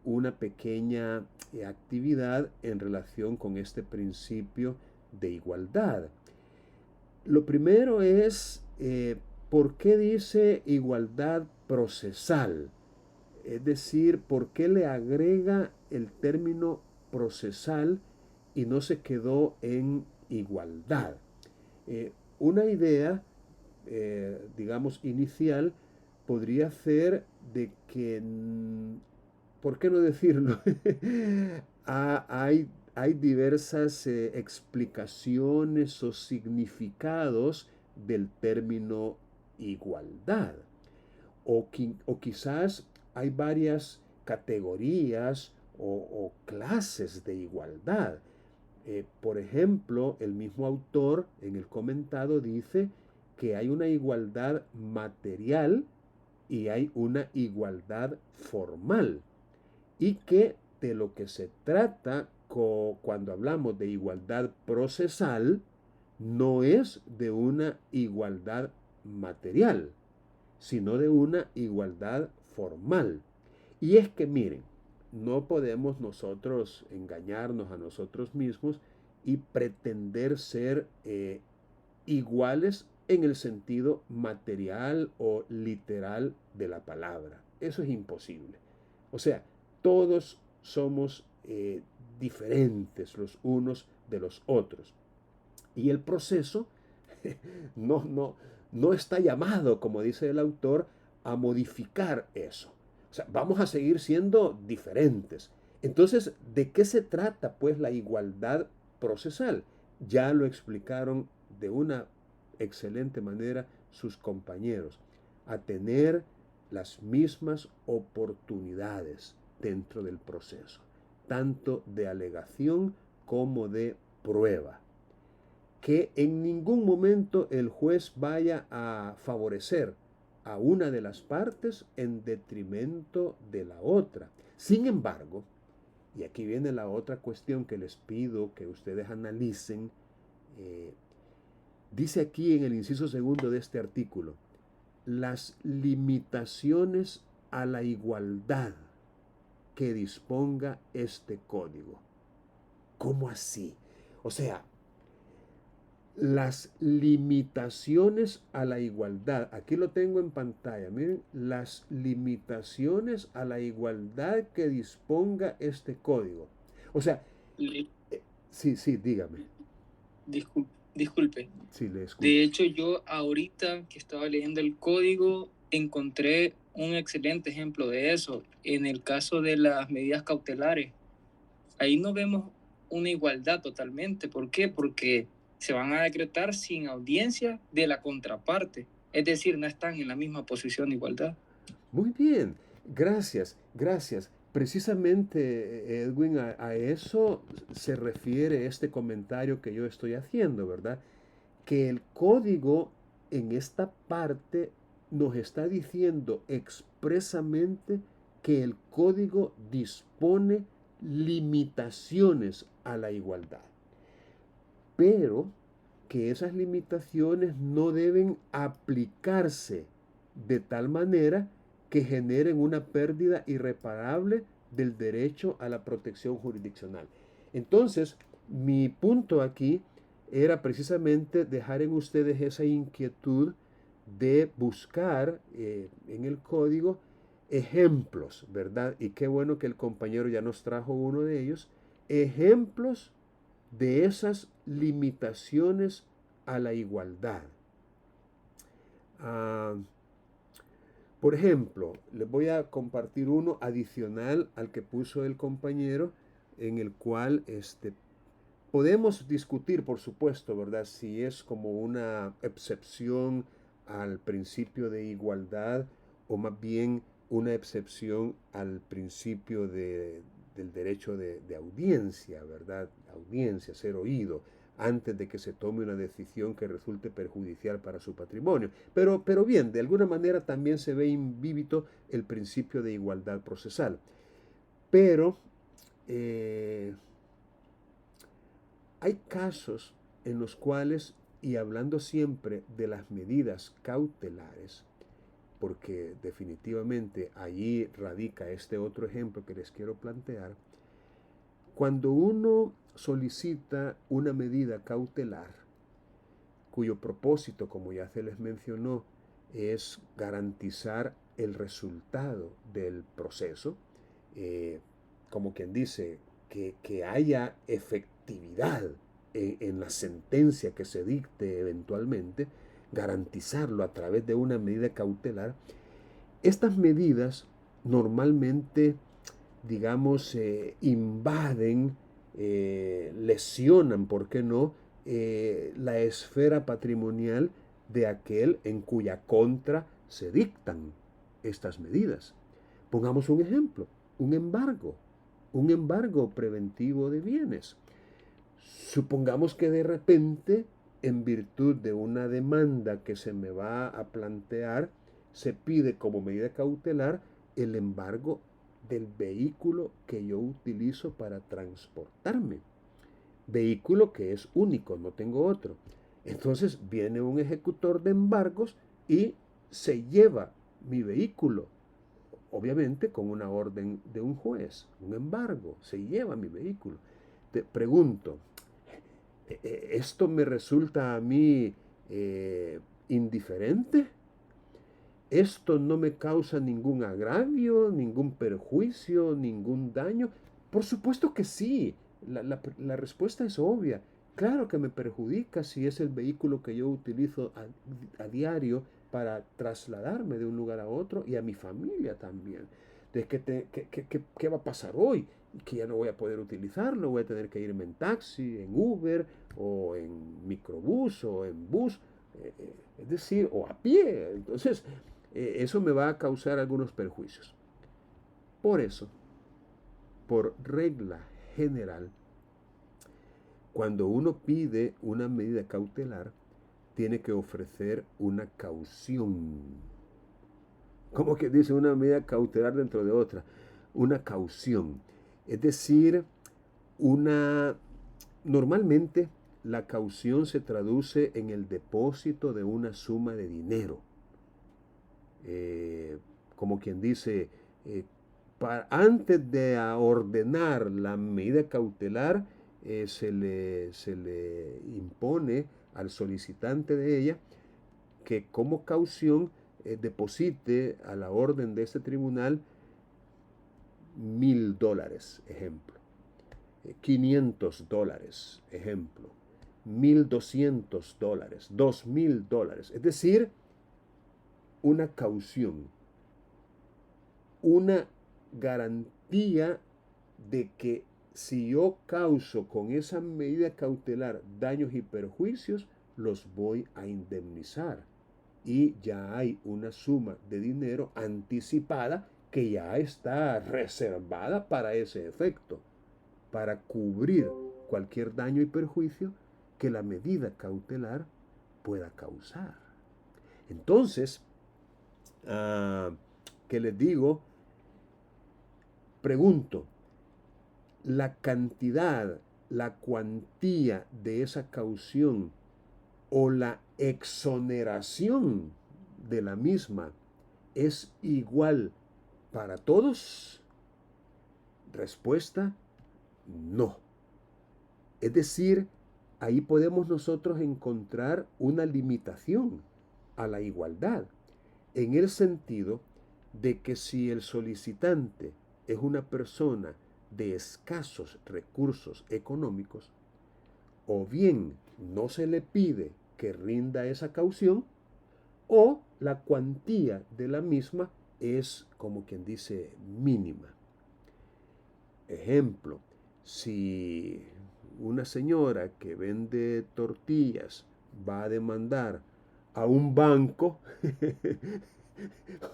una pequeña actividad en relación con este principio de igualdad. Lo primero es, ¿por qué dice igualdad procesal? Es decir, ¿por qué le agrega el término procesal y no se quedó en igualdad? Una idea, digamos, inicial podría ser de que, ¿por qué no decirlo? Hay diversas explicaciones o significados del término igualdad. O quizás hay varias categorías o clases de igualdad. Por ejemplo, el mismo autor en el comentado dice que hay una igualdad material y hay una igualdad formal. Y que de lo que se trata cuando hablamos de igualdad procesal no es de una igualdad material, sino de una igualdad formal. Y es que miren, no podemos nosotros engañarnos a nosotros mismos y pretender ser iguales en el sentido material o literal de la palabra. Eso es imposible. O sea, todos somos diferentes los unos de los otros. Y el proceso no está llamado, como dice el autor, a modificar eso. O sea, vamos a seguir siendo diferentes. Entonces, ¿de qué se trata pues la igualdad procesal? Ya lo explicaron de una excelente manera sus compañeros. A tener las mismas oportunidades dentro del proceso, tanto de alegación como de prueba. Que en ningún momento el juez vaya a favorecer a una de las partes en detrimento de la otra. Sin embargo, y aquí viene la otra cuestión que les pido que ustedes analicen, dice aquí en el inciso segundo de este artículo, las limitaciones a la igualdad que disponga este código. ¿Cómo así? O sea, las limitaciones a la igualdad, aquí lo tengo en pantalla, miren, las limitaciones a la igualdad que disponga este código. O sea, sí, dígame. Disculpe. Sí, le escucho. De hecho, yo ahorita que estaba leyendo el código, encontré un excelente ejemplo de eso. En el caso de las medidas cautelares, ahí no vemos una igualdad totalmente. ¿Por qué? Porque se van a decretar sin audiencia de la contraparte. Es decir, no están en la misma posición de igualdad. Muy bien, gracias. Precisamente, Edwin, a eso se refiere este comentario que yo estoy haciendo, ¿verdad? Que el código en esta parte nos está diciendo expresamente que el código dispone limitaciones a la igualdad, pero que esas limitaciones no deben aplicarse de tal manera que generen una pérdida irreparable del derecho a la protección jurisdiccional. Entonces, mi punto aquí era precisamente dejar en ustedes esa inquietud de buscar en el código ejemplos, ¿verdad? Y qué bueno que el compañero ya nos trajo uno de ellos, ejemplos de esas limitaciones a la igualdad. Por ejemplo, les voy a compartir uno adicional al que puso el compañero en el cual podemos discutir, por supuesto, ¿verdad? Si es como una excepción al principio de igualdad o más bien una excepción al principio del derecho de audiencia, ¿verdad? Audiencia, ser oído, antes de que se tome una decisión que resulte perjudicial para su patrimonio. Pero bien, de alguna manera también se ve invívido el principio de igualdad procesal. Pero hay casos en los cuales, y hablando siempre de las medidas cautelares, porque definitivamente allí radica este otro ejemplo que les quiero plantear, cuando uno solicita una medida cautelar, cuyo propósito, como ya se les mencionó, es garantizar el resultado del proceso, como quien dice, que haya efectividad en la sentencia que se dicte eventualmente, garantizarlo a través de una medida cautelar. Estas medidas normalmente, digamos, invaden, lesionan, ¿por qué no?, la esfera patrimonial de aquel en cuya contra se dictan estas medidas. Pongamos un ejemplo, un embargo preventivo de bienes. Supongamos que de repente, en virtud de una demanda que se me va a plantear, se pide como medida cautelar el embargo del vehículo que yo utilizo para transportarme. Vehículo que es único, no tengo otro. Entonces viene un ejecutor de embargos y se lleva mi vehículo, obviamente con una orden de un juez, un embargo, se lleva mi vehículo. Te pregunto, ¿esto me resulta a mí indiferente? ¿Esto no me causa ningún agravio, ningún perjuicio, ningún daño? Por supuesto que sí. La respuesta es obvia. Claro que me perjudica si es el vehículo que yo utilizo a diario para trasladarme de un lugar a otro y a mi familia también. Entonces, ¿qué va a pasar hoy? Que ya no voy a poder utilizarlo, voy a tener que irme en taxi, en Uber, o en microbús, o en bus, es decir, o a pie. Entonces, eso me va a causar algunos perjuicios. Por eso, por regla general, cuando uno pide una medida cautelar, tiene que ofrecer una caución. ¿Cómo que dice una medida cautelar dentro de otra? Una caución. Es decir, normalmente la caución se traduce en el depósito de una suma de dinero. Como quien dice, antes de ordenar la medida cautelar, se le impone al solicitante de ella que como caución deposite a la orden de este tribunal $1,000, ejemplo, $500, ejemplo, $1,200, $2,000, es decir, una caución, una garantía de que si yo causo con esa medida cautelar daños y perjuicios, los voy a indemnizar. Y ya hay una suma de dinero anticipada que ya está reservada para ese efecto, para cubrir cualquier daño y perjuicio que la medida cautelar pueda causar. Entonces, ¿qué les digo? Pregunto, la cantidad, la cuantía de esa caución o la exoneración de la misma es igual para todos? Respuesta, no. Es decir, ahí podemos nosotros encontrar una limitación a la igualdad, en el sentido de que si el solicitante es una persona de escasos recursos económicos, o bien no se le pide que rinda esa caución, o la cuantía de la misma es, como quien dice, mínima. Ejemplo, Si una señora que vende tortillas va a demandar a un banco,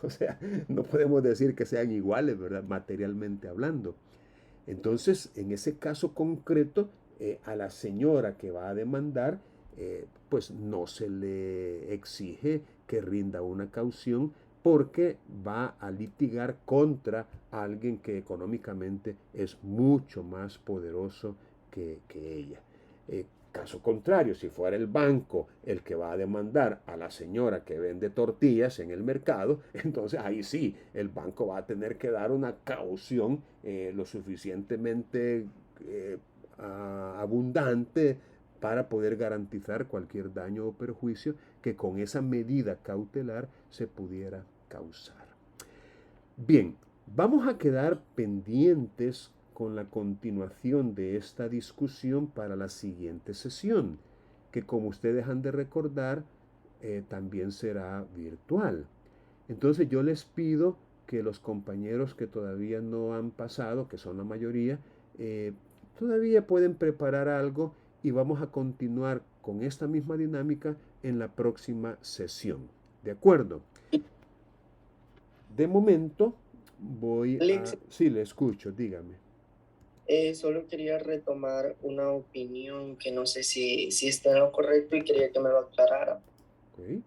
o sea, no podemos decir que sean iguales, ¿verdad? Materialmente hablando. Entonces, en ese caso concreto, a la señora que va a demandar, pues no se le exige que rinda una caución porque va a litigar contra alguien que económicamente es mucho más poderoso que ella. Caso contrario, si fuera el banco el que va a demandar a la señora que vende tortillas en el mercado, entonces ahí sí, el banco va a tener que dar una caución lo suficientemente abundante para poder garantizar cualquier daño o perjuicio que con esa medida cautelar se pudiera causar. Bien, vamos a quedar pendientes con la continuación de esta discusión para la siguiente sesión, que como ustedes han de recordar, también será virtual. Entonces yo les pido que los compañeros que todavía no han pasado, que son la mayoría, todavía pueden preparar algo y vamos a continuar con esta misma dinámica en la próxima sesión. ¿De acuerdo? De momento voy a... Sí, le escucho, dígame. Solo quería retomar una opinión que no sé si está en lo correcto y quería que me lo aclarara. Okay.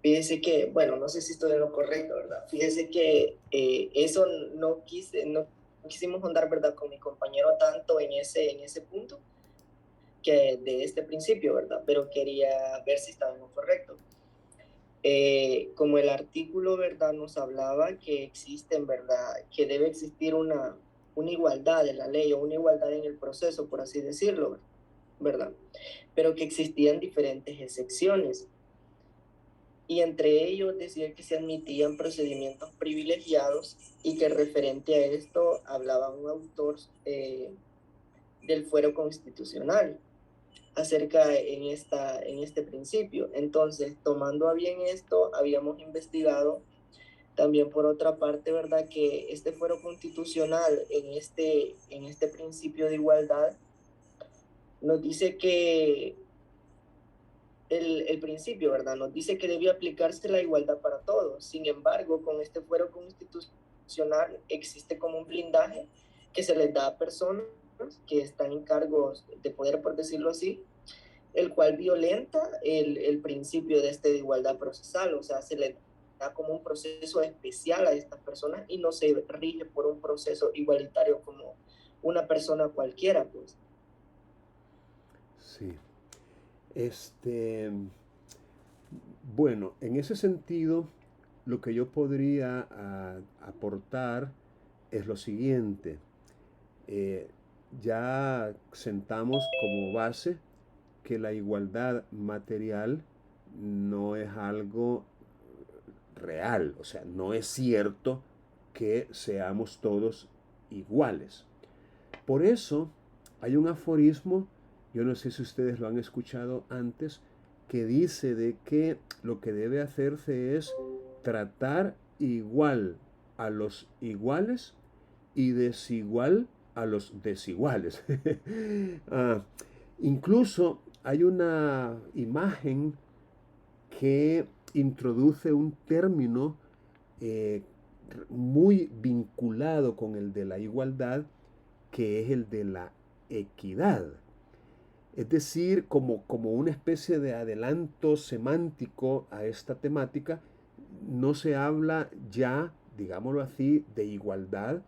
Fíjese que, bueno, no sé si estoy en lo correcto, ¿verdad? Fíjese que eso no quisimos andar, ¿verdad? Con mi compañero tanto en ese punto que de este principio, ¿verdad? Pero quería ver si estaba en lo correcto. Como el artículo, ¿verdad? Nos hablaba que existen, ¿verdad? Que debe existir una igualdad en la ley o una igualdad en el proceso, por así decirlo, ¿verdad? Pero que existían diferentes excepciones. Y entre ellos decía que se admitían procedimientos privilegiados y que referente a esto hablaba un autor del fuero constitucional acerca en este principio. Entonces, tomando a bien esto, habíamos investigado también por otra parte, ¿verdad? Que este fuero constitucional en este principio de igualdad nos dice que el principio, ¿verdad? Nos dice que debe aplicarse la igualdad para todos. Sin embargo, con este fuero constitucional existe como un blindaje que se les da a personas que están en cargos de poder, por decirlo así, el cual violenta el principio de igualdad procesal, o sea, se le da como un proceso especial a estas personas y no se rige por un proceso igualitario como una persona cualquiera, pues. Sí. Bueno, en ese sentido, lo que yo podría aportar es lo siguiente. Ya sentamos como base que la igualdad material no es algo real, o sea, no es cierto que seamos todos iguales. Por eso hay un aforismo, yo no sé si ustedes lo han escuchado antes, que dice de que lo que debe hacerse es tratar igual a los iguales y desigual a los desiguales. Incluso hay una imagen que introduce un término muy vinculado con el de la igualdad, que es el de la equidad. Es decir, como una especie de adelanto semántico a esta temática, no se habla ya, digámoslo así, de igualdad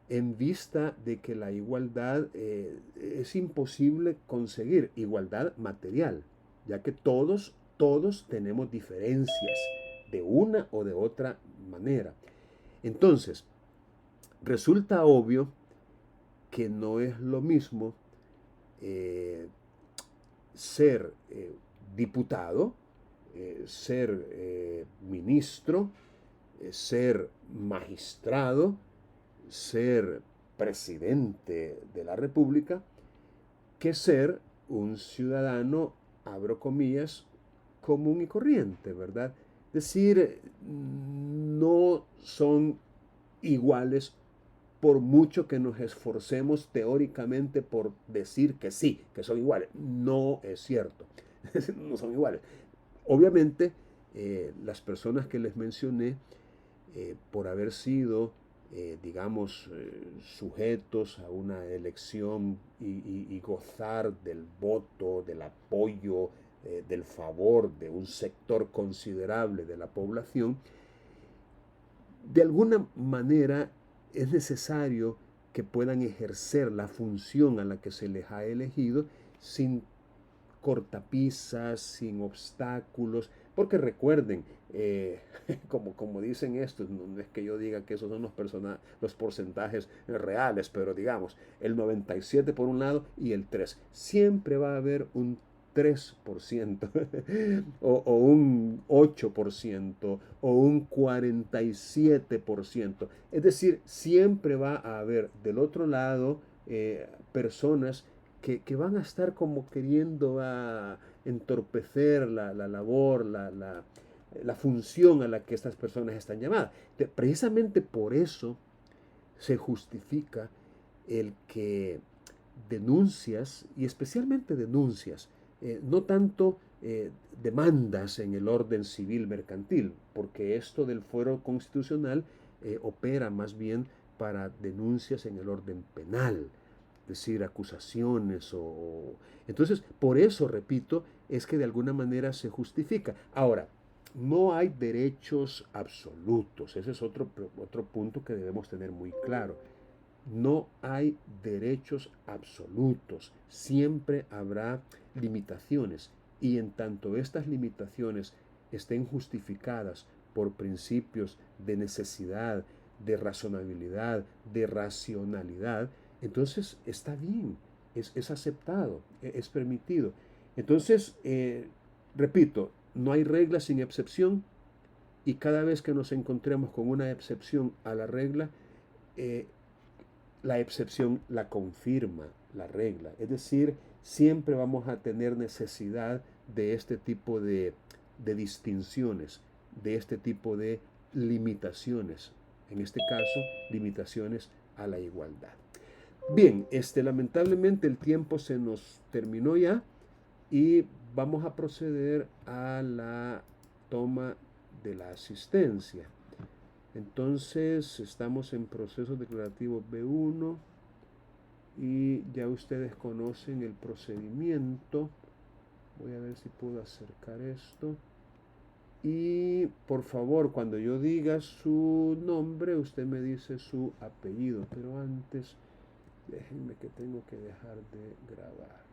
en vista de que la igualdad es imposible conseguir, igualdad material, ya que todos tenemos diferencias de una o de otra manera. Entonces, resulta obvio que no es lo mismo ser diputado, ser ministro, ser magistrado, ser presidente de la República, que ser un ciudadano, abro comillas, común y corriente, ¿verdad? Es decir, no son iguales por mucho que nos esforcemos teóricamente por decir que sí, que son iguales. No es cierto, no son iguales. Obviamente, las personas que les mencioné, por haber sido, digamos, sujetos a una elección y gozar del voto, del apoyo, del favor de un sector considerable de la población, de alguna manera es necesario que puedan ejercer la función a la que se les ha elegido sin cortapisas, sin obstáculos, porque recuerden, como dicen estos, no es que yo diga que esos son los porcentajes reales, pero digamos, el 97 por un lado y el 3. Siempre va a haber un 3% o un 8% o un 47%. Es decir, siempre va a haber del otro lado personas que van a estar como queriendo entorpecer la labor, la función a la que estas personas están llamadas. Precisamente por eso se justifica el que denuncias, y especialmente denuncias, no tanto demandas en el orden civil mercantil, porque esto del fuero constitucional opera más bien para denuncias en el orden penal, es decir, acusaciones Entonces, por eso, repito, es que de alguna manera se justifica. Ahora, no hay derechos absolutos, ese es otro punto que debemos tener muy claro. No hay derechos absolutos, siempre habrá limitaciones y en tanto estas limitaciones estén justificadas por principios de necesidad, de razonabilidad, de racionalidad, entonces está bien, es aceptado, es permitido. Entonces, repito, no hay regla sin excepción y cada vez que nos encontremos con una excepción a la regla, la excepción la confirma la regla. Es decir, siempre vamos a tener necesidad de este tipo de distinciones, de este tipo de limitaciones. En este caso, limitaciones a la igualdad. Bien, lamentablemente el tiempo se nos terminó ya y vamos a proceder a la toma de la asistencia. Entonces estamos en proceso declarativo B1 y ya ustedes conocen el procedimiento. Voy a ver si puedo acercar esto. Y por favor, cuando yo diga su nombre, usted me dice su apellido. Pero antes, déjenme que tengo que dejar de grabar.